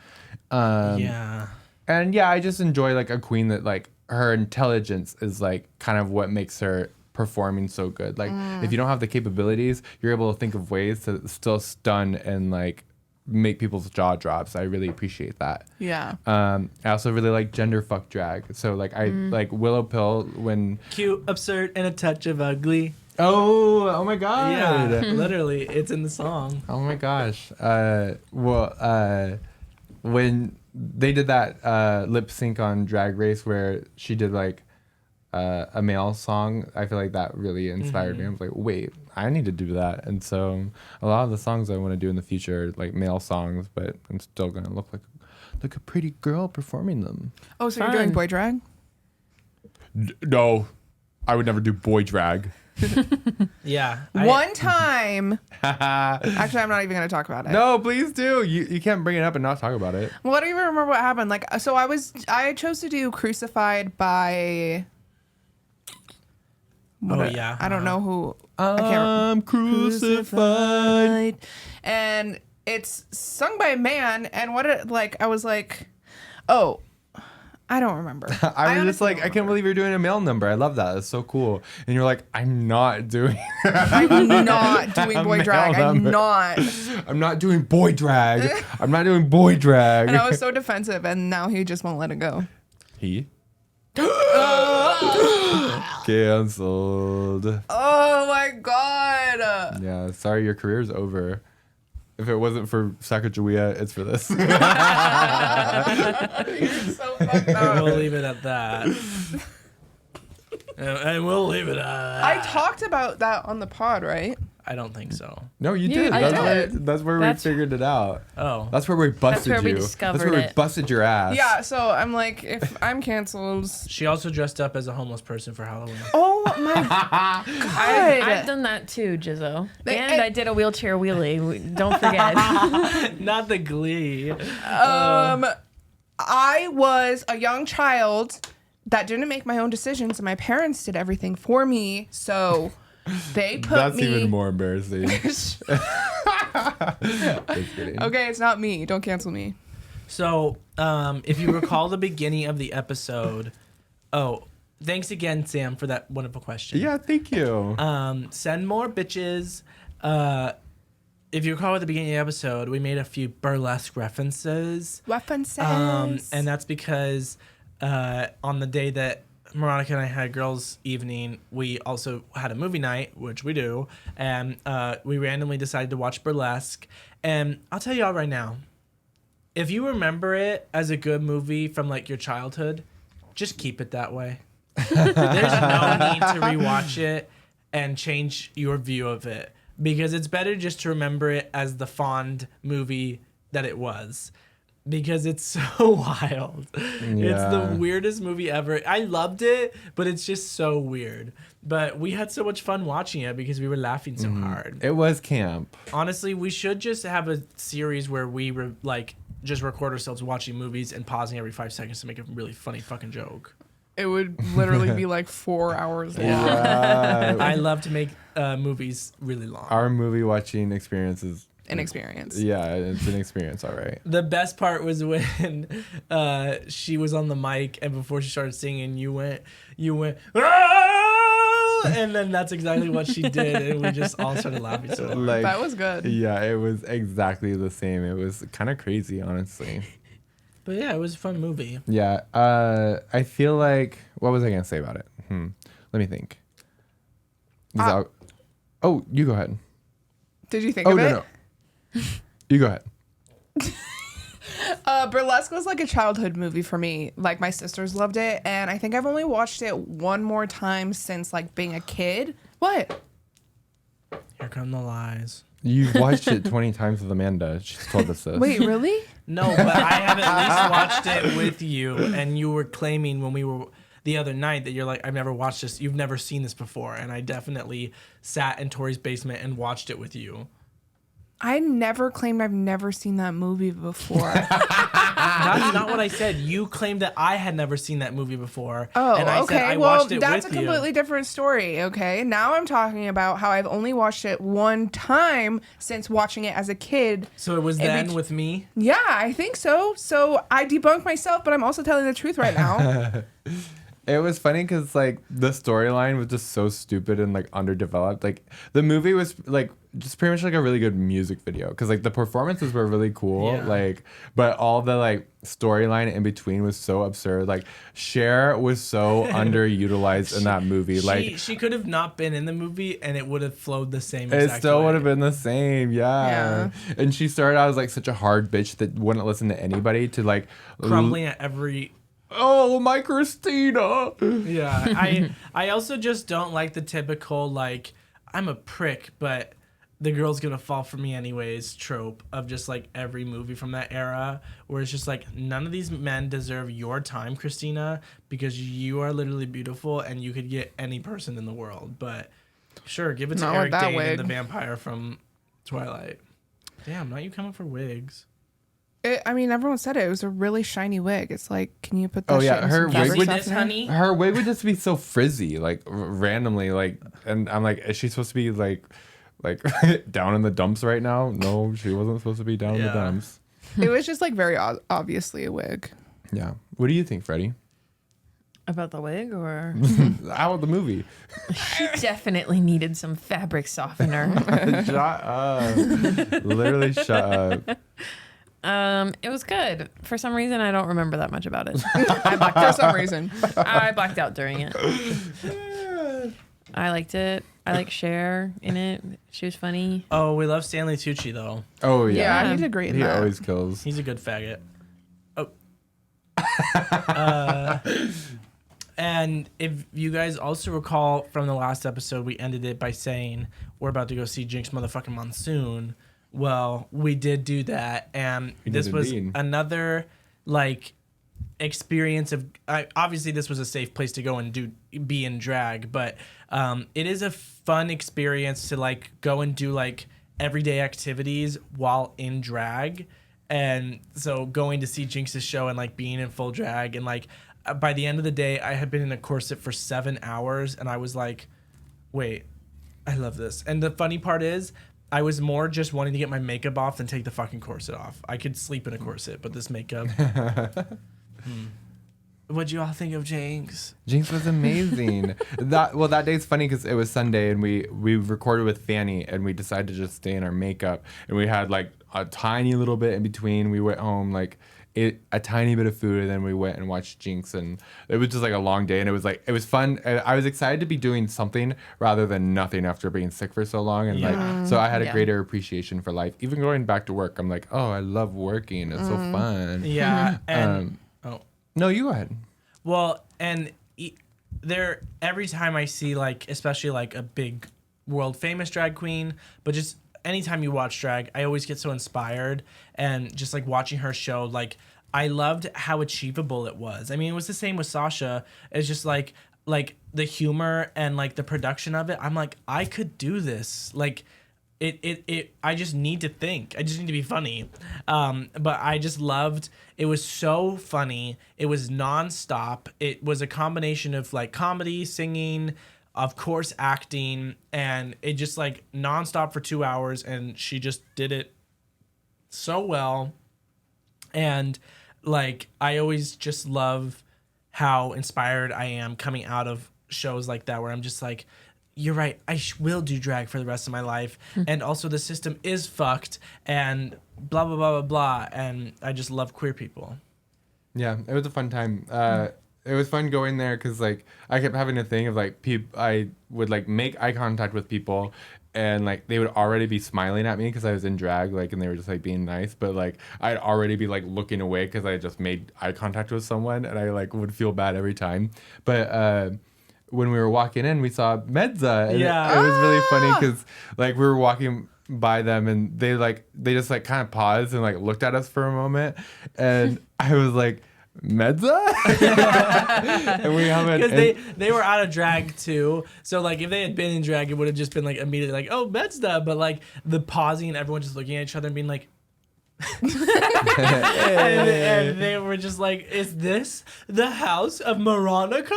Yeah. And yeah, I just enjoy like a queen that like her intelligence is like kind of what makes her performing so good. Like if you don't have the capabilities, you're able to think of ways to still stun and like make people's jaw drop. So I really appreciate that. Yeah. I also really like gender fuck drag. So like I like Willow Pill when Cute, absurd, and a touch of ugly. oh my god. Yeah, literally, it's in the song. Oh my gosh. When they did that lip sync on Drag Race where she did like a male song, I feel like that really inspired me. I was like, wait, I need to do that. And so a lot of the songs I want to do in the future are like male songs, but I'm still gonna look like a pretty girl performing them. Oh, so you're doing boy drag? No, I would never do boy drag. Yeah. One time. Actually, I'm not even going to talk about it. No, please do. You can't bring it up and not talk about it. Well, I don't even remember what happened. Like, so I chose to do Crucified by. Yeah. I don't know who. I'm crucified. And it's sung by a man. And I was like, oh, I don't remember. I was just like, I can't believe you're doing a male number. I love that. That's so cool. And you're like, I'm not doing I'm not doing boy drag. I'm not. I'm not doing boy drag. I'm not doing boy drag. And I was so defensive, and now he just won't let it go. He? Cancelled. Oh my god. Yeah, sorry, your career's over. If it wasn't for Sacagawea, it's for this. You're so fucked up. We'll leave it at that. And we'll leave it at that. I talked about that on the pod, right? I don't think so. No, you You did. did. That's where That's- we figured it out. Oh. That's where we busted where we you. discovered That's where we it. busted your ass. Yeah, so I'm like, if I'm canceled. She also dressed up as a homeless person for Halloween. Oh my god. I've done that too, Jizzo. And I did a wheelchair wheelie. Don't forget. Not the Glee. I was a young child that didn't make my own decisions, and my parents did everything for me. So they put That's me. even more embarrassing. Just kidding. Okay, it's not me. Don't cancel me. So, if you recall the beginning of the episode, thanks again, Sam, for that wonderful question. Yeah, thank you. Send more bitches. If you recall at the beginning of the episode, we made a few burlesque references. And that's because on the day that Moronica and I had girls' evening, we also had a movie night, which we do, and we randomly decided to watch Burlesque. And I'll tell y'all right now, if you remember it as a good movie from like your childhood, just keep it that way. There's no need to rewatch it and change your view of it, because it's better just to remember it as the fond movie that it was. Because it's so wild. It's the weirdest movie ever. I loved it, but it's just so weird. But we had so much fun watching it because we were laughing so hard. It was camp. Honestly, we should just have a series where we just record ourselves watching movies and pausing every 5 seconds to make a really funny fucking joke. It would literally be like 4 hours long. I love to make movies really long. Our movie watching experience is An experience. Yeah, it's an experience, all right. The best part was when she was on the mic, and before she started singing, you went, "Ah!" And then that's exactly what she did, and we just all started laughing so hard. Like, That was good. Yeah, it was exactly the same. It was kind of crazy, honestly. But yeah, it was a fun movie. Yeah, I feel like, what was I gonna say about it? Let me think. Oh, you go ahead. Did you think of it? No. You go ahead. Burlesque was like a childhood movie for me. Like, my sisters loved it, and I think I've only watched it one more time since like being a kid. What? Here come the lies. You've watched it 20 times with Amanda. She's told us this. Wait, really? No, but I have at least watched it with you, and you were claiming when we were the other night that you're like, I've never watched this. You've never seen this before, and I definitely sat in Tori's basement and watched it with you. I never claimed I've never seen that movie before. That's not what I said. You claimed that I had never seen that movie before. Oh, and I okay. said I Well, watched it that's a with completely you. different story. Okay. Now I'm talking about how I've only watched it one time since watching it as a kid. So it was then with me? Yeah, I think so. So I debunked myself, but I'm also telling the truth right now. It was funny because like the storyline was just so stupid and like underdeveloped. Like the movie was like just pretty much like a really good music video because like the performances were really cool. Yeah. Like, but all the like storyline in between was so absurd. Like Cher was so underutilized in that movie. Like She could have not been in the movie and it would have flowed the same it exact still way. would have been the same. Yeah. And she started out as like such a hard bitch that wouldn't listen to anybody to like Crumbling at every oh, my Christina. Yeah, I also just don't like the typical like I'm a prick, but the girl's gonna fall for me anyways trope of just like every movie from that era, where it's just like none of these men deserve your time, Christina, because you are literally beautiful and you could get any person in the world. But sure, give it to Not with Eric that Dane wig. and the vampire from Twilight. Damn, not you coming for wigs. I mean, everyone said it was a really shiny wig. It's like, can you put that Oh, yeah, shit in her some wig fabric would- This, softener? honey. Her wig would just be so frizzy, like randomly, like, and I'm like, is she supposed to be like down in the dumps right now? No, she wasn't supposed to be down in the Yeah. dumps. It was just like very obviously a wig. Yeah. What do you think, Freddie? About the wig, or How about the movie? she definitely needed some fabric softener. Shut up. Literally shut up. It was good. For some reason, I don't remember that much about it. For some reason. I blacked out during it. I liked it. I like Cher in it. She was funny. Oh, we love Stanley Tucci though. Oh, Yeah, yeah. he did great in He that. always kills. He's a good faggot. Oh. And if you guys also recall from the last episode, we ended it by saying we're about to go see Jinx motherfucking Monsoon. Well, we did do that, and We this did was indeed. another like experience of. Obviously, this was a safe place to go and be in drag, but it is a fun experience to like go and do like everyday activities while in drag. And so going to see Jinx's show and like being in full drag, and like by the end of the day, I had been in a corset for 7 hours, and I was like, wait, I love this. And the funny part is, I was more just wanting to get my makeup off than take the fucking corset off. I could sleep in a corset, but this makeup. What'd you all think of Jinx? Jinx was amazing. that day's funny because it was Sunday and we recorded with Fanny and we decided to just stay in our makeup, and we had like a tiny little bit in between. We went home, like ate a tiny bit of food, and then we went and watched Jinx, and it was just like a long day, and it was fun. I was excited to be doing something rather than nothing after being sick for so long, and like so I had a Yeah. greater appreciation for life. Even going back to work, I'm like, oh, I love working. It's so fun. Yeah, and No, you go ahead. well, and there every time I see like, especially like a big world famous drag queen, but just anytime you watch drag, I always get so inspired, and just like watching her show, like I loved how achievable it was. I mean, it was the same with Sasha. It's just like the humor and like the production of it. I'm like, I could do this. Like it I just need to think. I just need to be funny. But I just loved it. Was so funny. It was nonstop. It was a combination of like comedy, singing, of course acting, and it just like nonstop for 2 hours, and she just did it so well. And like I always just love how inspired I am coming out of shows like that, where I'm just like, you're right, I will do drag for the rest of my life. And also the system is fucked and blah, blah, blah, blah, blah. And I just love queer people. Yeah, it was a fun time. It was fun going there because like I kept having a thing of like I would like make eye contact with people, and like they would already be smiling at me because I was in drag, like, and they were just like being nice, but like I'd already be like looking away because I just made eye contact with someone, and I like would feel bad every time. But when we were walking in, we saw Medza, and Yeah. it was really funny because like we were walking by them, and they just like kind of paused and like looked at us for a moment, and I was like, Medza? And we haven't, Because they were out of drag too. So like if they had been in drag, it would have just been like immediately like, oh, Betsda. But like the pausing and everyone just looking at each other and being like, and they were just like, is this the house of Moronica?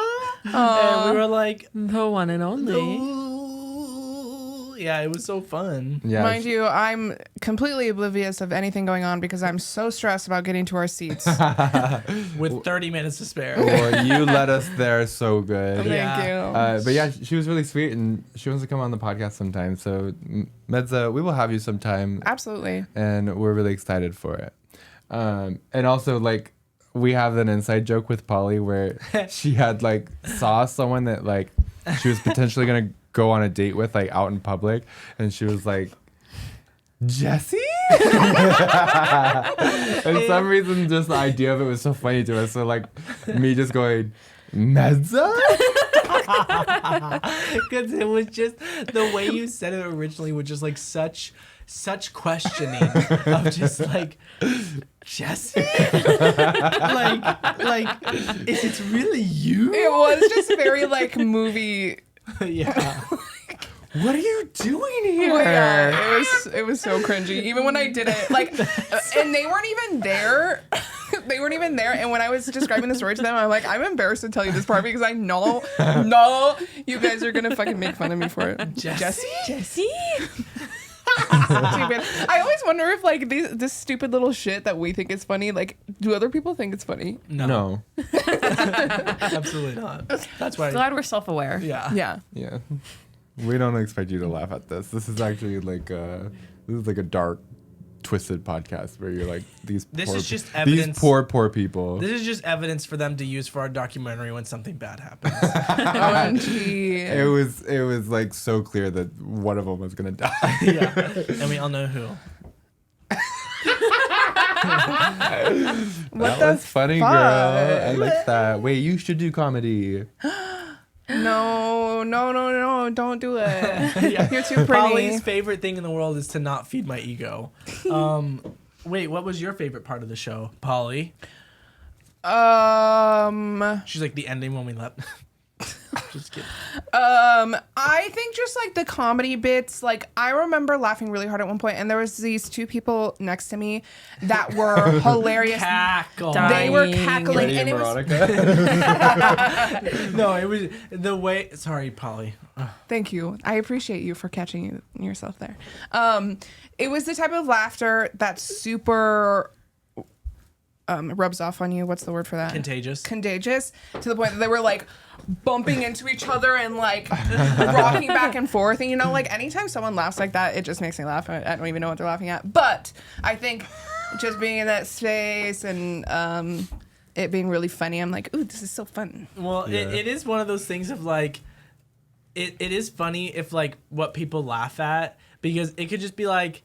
And we were like, The one and only. ooh. Yeah, it was so fun. yeah, Mind you, I'm completely oblivious of anything going on because I'm so stressed about getting to our seats. With 30 minutes to spare. well, you let us there so good. Thank Yeah. you. But yeah, she was really sweet, and she wants to come on the podcast sometime. So, Medza, we will have you sometime, Absolutely. and we're really excited for it. And also, like, we have an inside joke with Polly where she had like saw someone that like she was potentially gonna go on a date with, like out in public, and she was like, Jesse? And some reason, just the idea of it was so funny to us. So like, me just going, mezza? Because it was just the way you said it originally was just like such questioning of just like Jesse, like is it really you? It was just very like movie. Yeah. What are you doing here? Oh, yeah, it was so cringy. Even when I did it, like, and they weren't even there. They weren't even there. And when I was describing the story to them, I'm like, I'm embarrassed to tell you this part because I know you guys are gonna fucking make fun of me for it. Jesse. Jesse? Stupid. I always wonder if like this stupid little shit that we think is funny, like, do other people think it's funny? No. Absolutely not. That's why. Glad we're self-aware. Yeah. Yeah. Yeah. We don't expect you to laugh at this. This is actually like a dark, twisted podcast where you're like This is just evidence. These poor people. This is just evidence for them to use for our documentary when something bad happens. OMG. It was like so clear that one of them was gonna die. Yeah. And we all know who. What That was funny, fuck? girl. I like that. Wait, you should do comedy. No, don't do it. Yeah. You're too pretty. Polly's favorite thing in the world is to not feed my ego. Wait, what was your favorite part of the show, Polly? She's like the ending when we left. Just kidding. I think just like the comedy bits, like I remember laughing really hard at one point, and there was these two people next to me that were hilarious. Cackle. They were Dying. cackling, Freddie and and it was Veronica. No, it was the way. Sorry, Polly. thank you. I appreciate you for catching yourself there. It was the type of laughter that's super rubs off on you. What's the word for that? Contagious. Contagious, to the point that they were like bumping into each other and like rocking back and forth. And you know, like anytime someone laughs like that, it just makes me laugh. I don't even know what they're laughing at. But I think just being in that space and it being really funny, I'm like, ooh, this is so fun. Well, Yeah. it is one of those things of like, it is funny if like what people laugh at, because it could just be like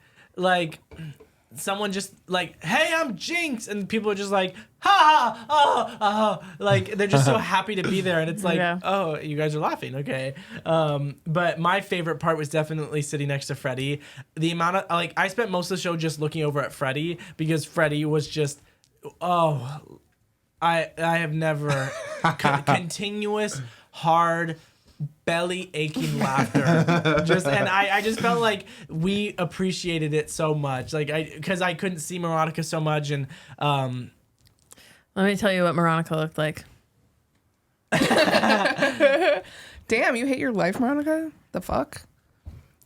someone just like, hey, I'm Jinx, and people are just like, ha ha, oh, like they're just so happy to be there, and it's like, Yeah. oh, you guys are laughing, okay. But my favorite part was definitely sitting next to Freddie. The amount of like, I spent most of the show just looking over at Freddie because Freddie was just, I have never continuous hard belly aching laughter. And I just felt like we appreciated it so much, like because I couldn't see Moronica so much, and Let me tell you what Moronica looked like. Damn, you hate your life, Moronica? The fuck?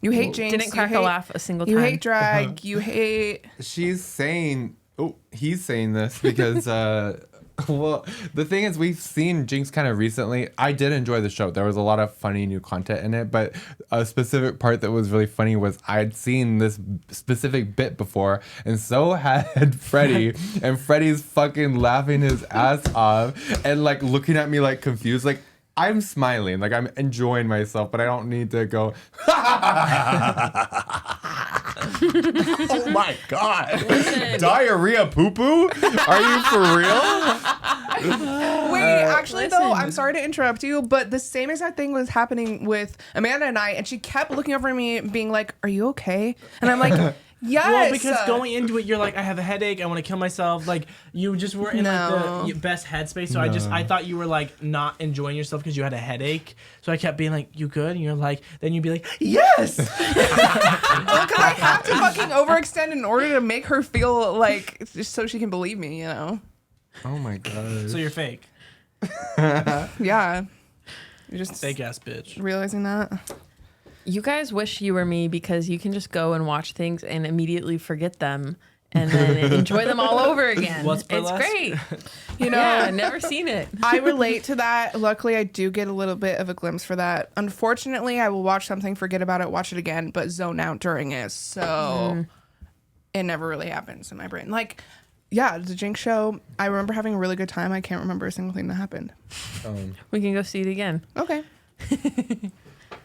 You hate Jinx. Didn't crack you a hate, laugh a single time. You hate drag. You hate. She's saying, he's saying this because, well, the thing is, we've seen Jinx kind of recently. I did enjoy the show. There was a lot of funny new content in it, but a specific part that was really funny was I'd seen this specific bit before, and so had Freddie, and Freddie's fucking laughing his ass off and like looking at me like confused, like, I'm smiling, like I'm enjoying myself, but I don't need to go. Oh my god! Diarrhea, poo poo? Are you for real? Wait, actually, though, listen. I'm sorry to interrupt you, but the same exact thing was happening with Amanda and I, and she kept looking over at me, being like, "Are you okay?" And I'm like, "Yes." well, because going into it, you're like, I have a headache, I want to kill myself. Like you just were in No. like the best headspace. So I thought you were like not enjoying yourself because you had a headache. So I kept being like, "You good?" And you're like, then you'd be like, "Yes." Because I have to fucking overextend in order to make her feel like, just so she can believe me, you know? Oh my god! So you're fake, Yeah. You're just fake ass bitch. realizing that. You guys wish you were me because you can just go and watch things and immediately forget them and then enjoy them all over again. What's It's Burlesque? great. You know? Yeah, never seen it. I relate to that. Luckily, I do get a little bit of a glimpse for that. Unfortunately, I will watch something, forget about it, watch it again, but zone out during it. So it never really happens in my brain. Like, yeah, the Jinx show, I remember having a really good time. I can't remember a single thing that happened. We can go see it again. Okay.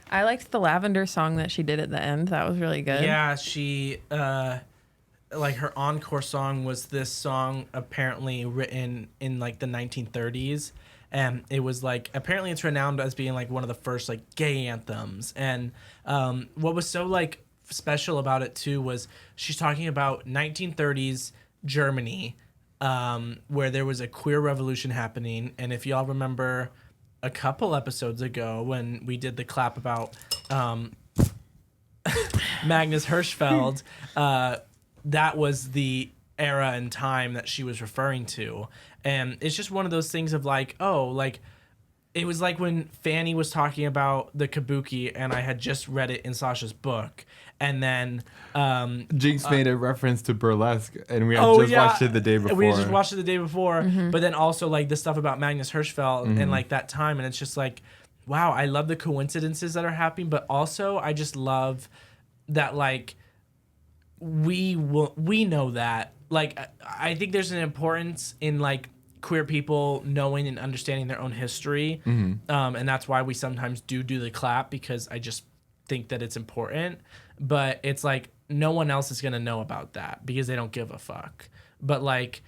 I liked the lavender song that she did at the end. That was really good. Yeah, she like her encore song was this song apparently written in like the 1930s, and it was like apparently it's renowned as being like one of the first like gay anthems. And what was so like special about it too was she's talking about 1930s Germany, where there was a queer revolution happening. And if y'all remember a couple episodes ago when we did the clap about Magnus Hirschfeld, that was the era and time that she was referring to. And it's just one of those things of like, oh, like it was like when Fanny was talking about the kabuki and I had just read it in Sasha's book. And then Jinx made a reference to Burlesque, and we had watched it the day before. We just watched it the day before. But then also like the stuff about Magnus Hirschfeld and like that time. And it's just like, wow, I love the coincidences that are happening. But also I just love that like we know that. Like I think there's an importance in like queer people knowing and understanding their own history. And that's why we sometimes do the clap, because I just think that it's important. But it's like no one else is gonna know about that because they don't give a fuck. But like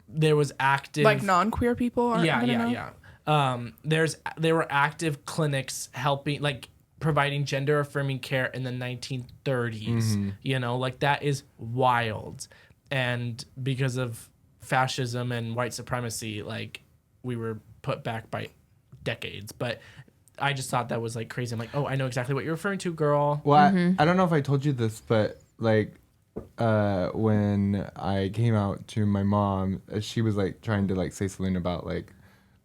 there was active Like non-queer people aren't gonna know? There were active clinics helping, like providing gender affirming care in the 1930s. You know, like that is wild. And because of fascism and white supremacy, like we were put back by decades. But I just thought that was like crazy. I'm like, oh, I know exactly what you're referring to, girl. Well, I don't know if I told you this, but like when I came out to my mom, she was like trying to like say something about like,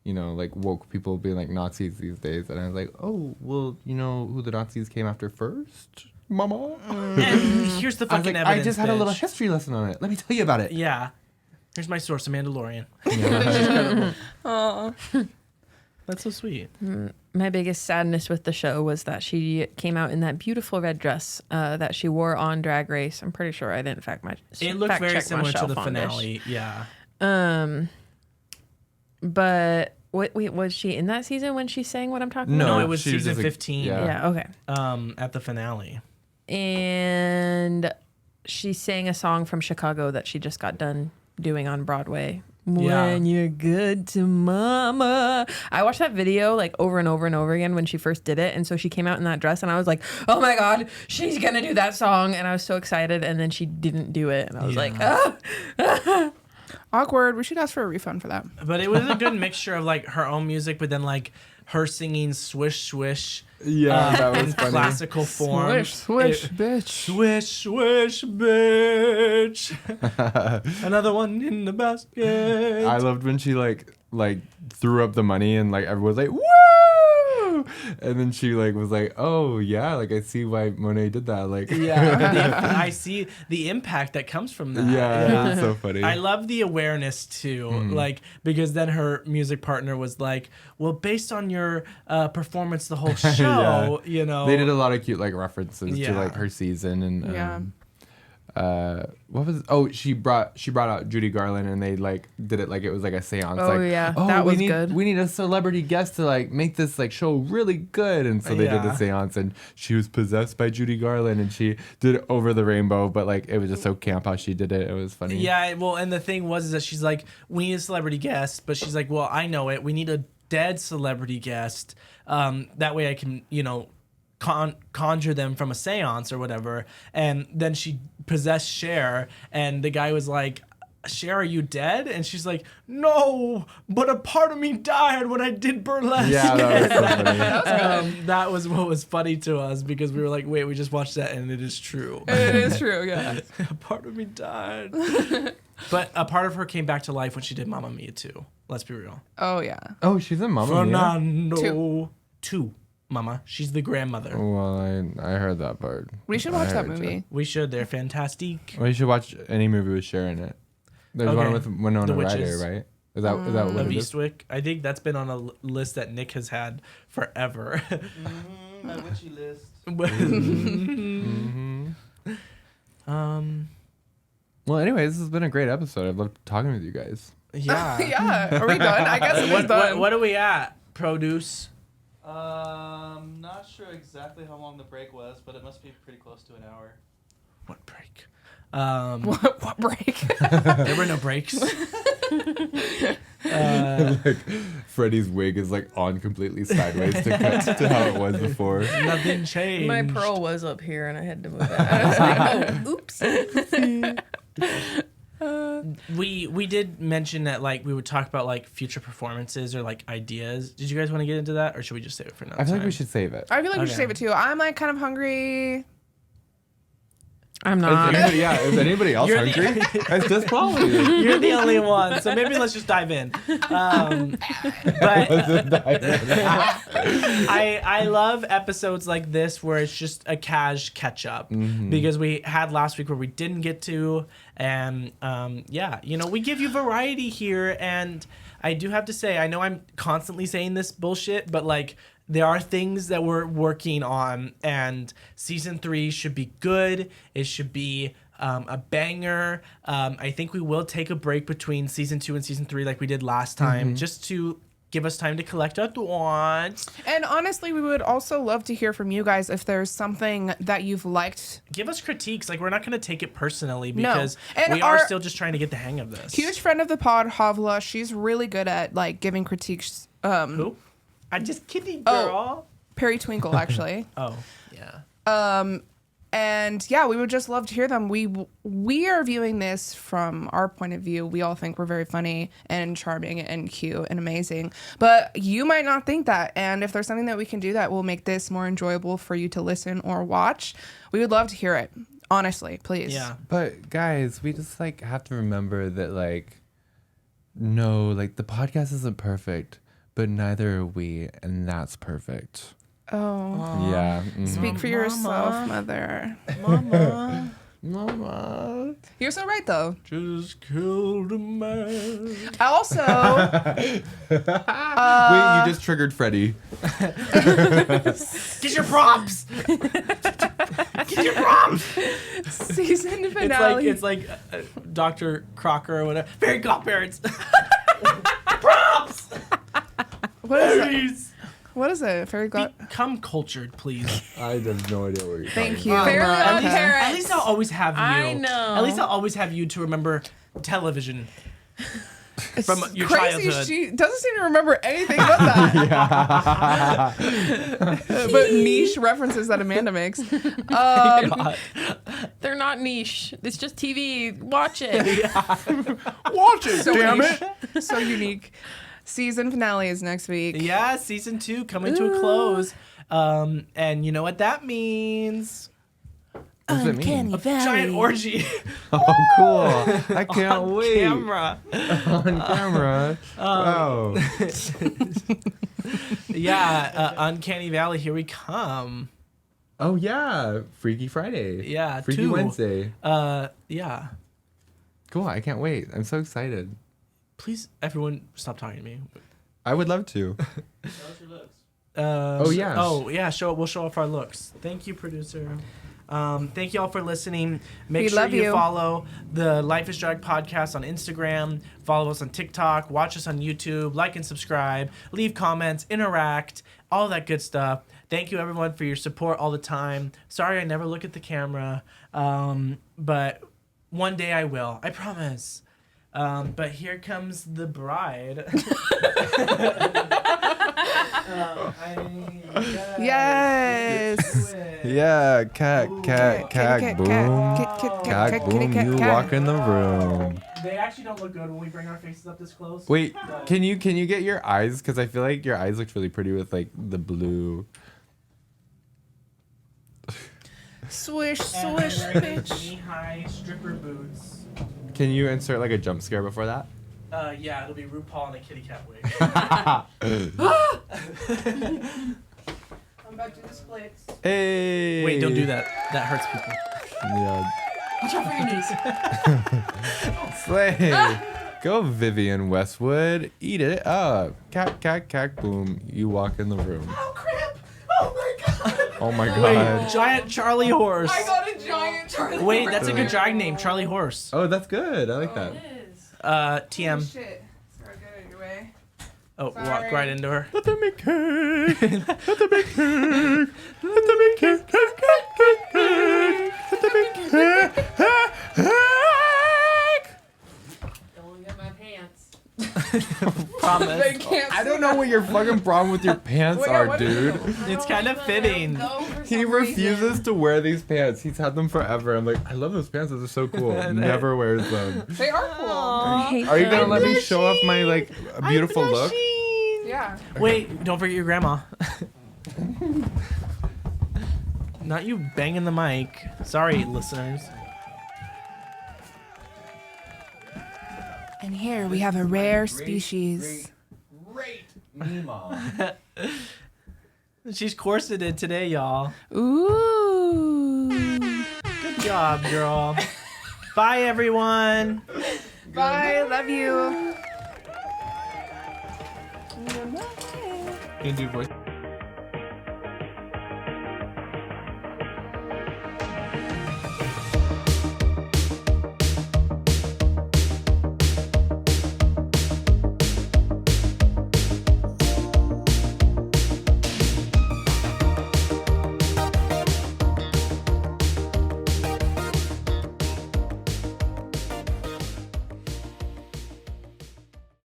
you know, like woke people being like Nazis these days. And I was like, oh, well, you know who the Nazis came after first? Mama. And here's the fucking evidence. I just had a little history lesson on it. Let me tell you about it. Yeah. Here's my source, a Mandalorian. That's so sweet. My biggest sadness with the show was that she came out in that beautiful red dress that she wore on Drag Race. I'm pretty sure I didn't It looked very similar to the finale. Yeah. But wait, was she in that season when she sang What I'm Talking About? No, it was season 15. Yeah, okay. At the finale. And she sang a song from Chicago that she just got done doing on Broadway. When you're good to mama. I watched that video like over and over and over again when she first did it. And so she came out in that dress and I was like, oh my God, she's going to do that song. And I was so excited. And then she didn't do it. And I was like, ah. Awkward. We should ask for a refund for that. But it was a good mixture of like her own music, but then like her singing Swish Swish. Yeah, that was in funny. Classical form. Swish, swish, bitch. Swish, swish, bitch. Another one in the basket. I loved when she like threw up the money and like everyone was like, woo! And then she like was like, oh yeah, like I see why Monet did that. Like yeah, I see the impact that comes from that. Yeah, it's so funny. I love the awareness too, like because then her music partner was like, well, based on your performance the whole show, you know, they did a lot of cute like references to like her season and what was she brought out Judy Garland and they like did it like it was like a seance. That was good. We need a celebrity guest to like make this like show really good, and so they did the seance and she was possessed by Judy Garland and she did it over the rainbow, but like it was just so camp how she did it. It was funny. Yeah, well, and the thing was is that she's like, we need a celebrity guest, but she's like, well, I know it. We need a dead celebrity guest. That way I can, you know, conjure them from a seance or whatever. And then she possessed Cher and the guy was like, Cher, are you dead? And she's like, no, but a part of me died when I did Burlesque. Yeah, that was so funny. That was what was funny to us because we were like, wait, we just watched that and it is true. It is true, yeah. A part of me died. But a part of her came back to life when she did Mamma Mia too. Let's be real. Oh, yeah. Oh, she's in Mamma Mia? Fernando. Two. Mama. She's the grandmother. Well, I heard that part. We should watch that movie. We should. They're fantastic. Well, you should watch any movie with Cher in it. There's one with Winona Ryder, right? Is that what of it is? Eastwick. I think that's been on a list that Nick has had forever. My witchy list. Well, anyway, this has been a great episode. I've loved talking with you guys. Yeah. Yeah. Are we done? I guess we're done. What are we at? Produce. Not sure exactly how long the break was, but it must be pretty close to an hour. What break? What break? There were no breaks. Like Freddie's wig is like on completely sideways to cut to how it was before. Nothing changed. My pearl was up here and I had to move it. I was like, oh, oops. We did mention that like we would talk about like future performances or like ideas. Did you guys want to get into that, or should we just save it for another I feel time? like we should save it. I feel like we should Okay. save it too. I'm like kind of hungry. I'm If not. anybody, yeah, if anybody else You're the- hungry, it's just Polly. You're the only one, so maybe let's just dive in. But I love episodes like this where it's just a cash catch up because we had last week where we didn't get to, and yeah, you know, we give you variety here, and I do have to say, I know I'm constantly saying this bullshit, but like there are things that we're working on, and season 3 should be good. It should be a banger. I think we will take a break between season 2 and season 3 like we did last time, just to give us time to collect our thoughts. And honestly, we would also love to hear from you guys if there's something that you've liked. Give us critiques. Like, we're not going to take it personally No. because And we are our- still just trying to get the hang of this. Huge friend of the pod, Havla. She's really good at like giving critiques. Who? I'm just kidding, Oh. girl. Perry Twinkle, actually. Oh, yeah. And yeah, we would just love to hear them. We are viewing this from our point of view. We all think we're very funny and charming and cute and amazing. But you might not think that. And if there's something that we can do that will make this more enjoyable for you to listen or watch, we would love to hear it. Honestly, please. Yeah. But guys, we just like have to remember that like, no, like the podcast isn't perfect, but neither are we, and that's perfect. Oh. Yeah. Speak for yourself, mother. Mama. You're so right, though. Just killed a man. Also, Wait, you just triggered Freddie. Get your props. Get your props. season finale. It's like Dr. Crocker or whatever. Fairy godparents. Props. What is it? Please. What is it? Fairy god. Become cultured, please. I have no idea what you're Thank you. Fairy Okay. godparents. At least I'll always have you. I know. At least I'll always have you to remember television from your Crazy, childhood. she doesn't seem to remember anything about that. But niche references that Amanda makes. They're not niche. It's just TV. Watch it. Watch it, So niche. So unique. Season finale is next week. Yeah, season 2 coming to a close. And you know what that means? What does it mean? Giant orgy Oh, cool. I can't on wait. camera. On camera. Oh. Yeah, Uncanny Valley, here we come. Oh, yeah. Freaky Friday. Yeah, Freaky 2. Wednesday. Yeah. Cool. I can't wait. I'm so excited. Please, everyone, stop talking to me. I would love to. Oh yeah. Oh yeah. We'll show off our looks. Thank you, producer. Thank you all for listening. Make We sure love you you. follow the Life is Drag podcast on Instagram. Follow us on TikTok. Watch us on YouTube. Like and subscribe. Leave comments. Interact. All that good stuff. Thank you everyone for your support all the time. Sorry I never look at the camera, but one day I will. I promise. But here comes the bride. Yes. Yeah. Cat, Cat, boom. Cat, boom. You walk in the room. They actually don't look good when we bring our faces up this close. Wait, but- can you get your eyes? Because I feel like your eyes looked really pretty with like the blue. Swish, And swish, I'm wearing these bitch. knee-high stripper boots. Can you insert like a jump scare before that? Yeah, it'll be RuPaul in a kitty cat wig. I'm about to do the splits. Hey. Wait, don't do that. That hurts people. Yeah. Watch out for your knees. Slay. Go Vivian Westwood. Eat it up. Cat, boom. You walk in the room. Oh crap! Oh my god! Oh my Wait, god. giant Charlie horse. I got a giant Charlie. Wait, that's a good drag name, Charlie Horse. Oh, that's good. I like that. TM. Shit. Sorry, get out of your way. Oh, walk Sorry. right into her. Let them make cake. Let them make cake. Let them make cake. Let them make cake. Promise. I don't know what your fucking problem with your pants are, dude. It's kind of fitting. He refuses to wear these pants. He's had them forever. I'm like, I love those pants. Those are so cool. Never wears them. They are cool. I hate Are you gonna them. let me show off my like beautiful look? Yeah. Wait, don't forget your grandma. Not you banging the mic. Sorry, listeners. And here we have a rare species. Great Mima. She's corseted today, y'all. Ooh. Good job, girl. Bye, everyone. Bye. Love you. Can you do voice?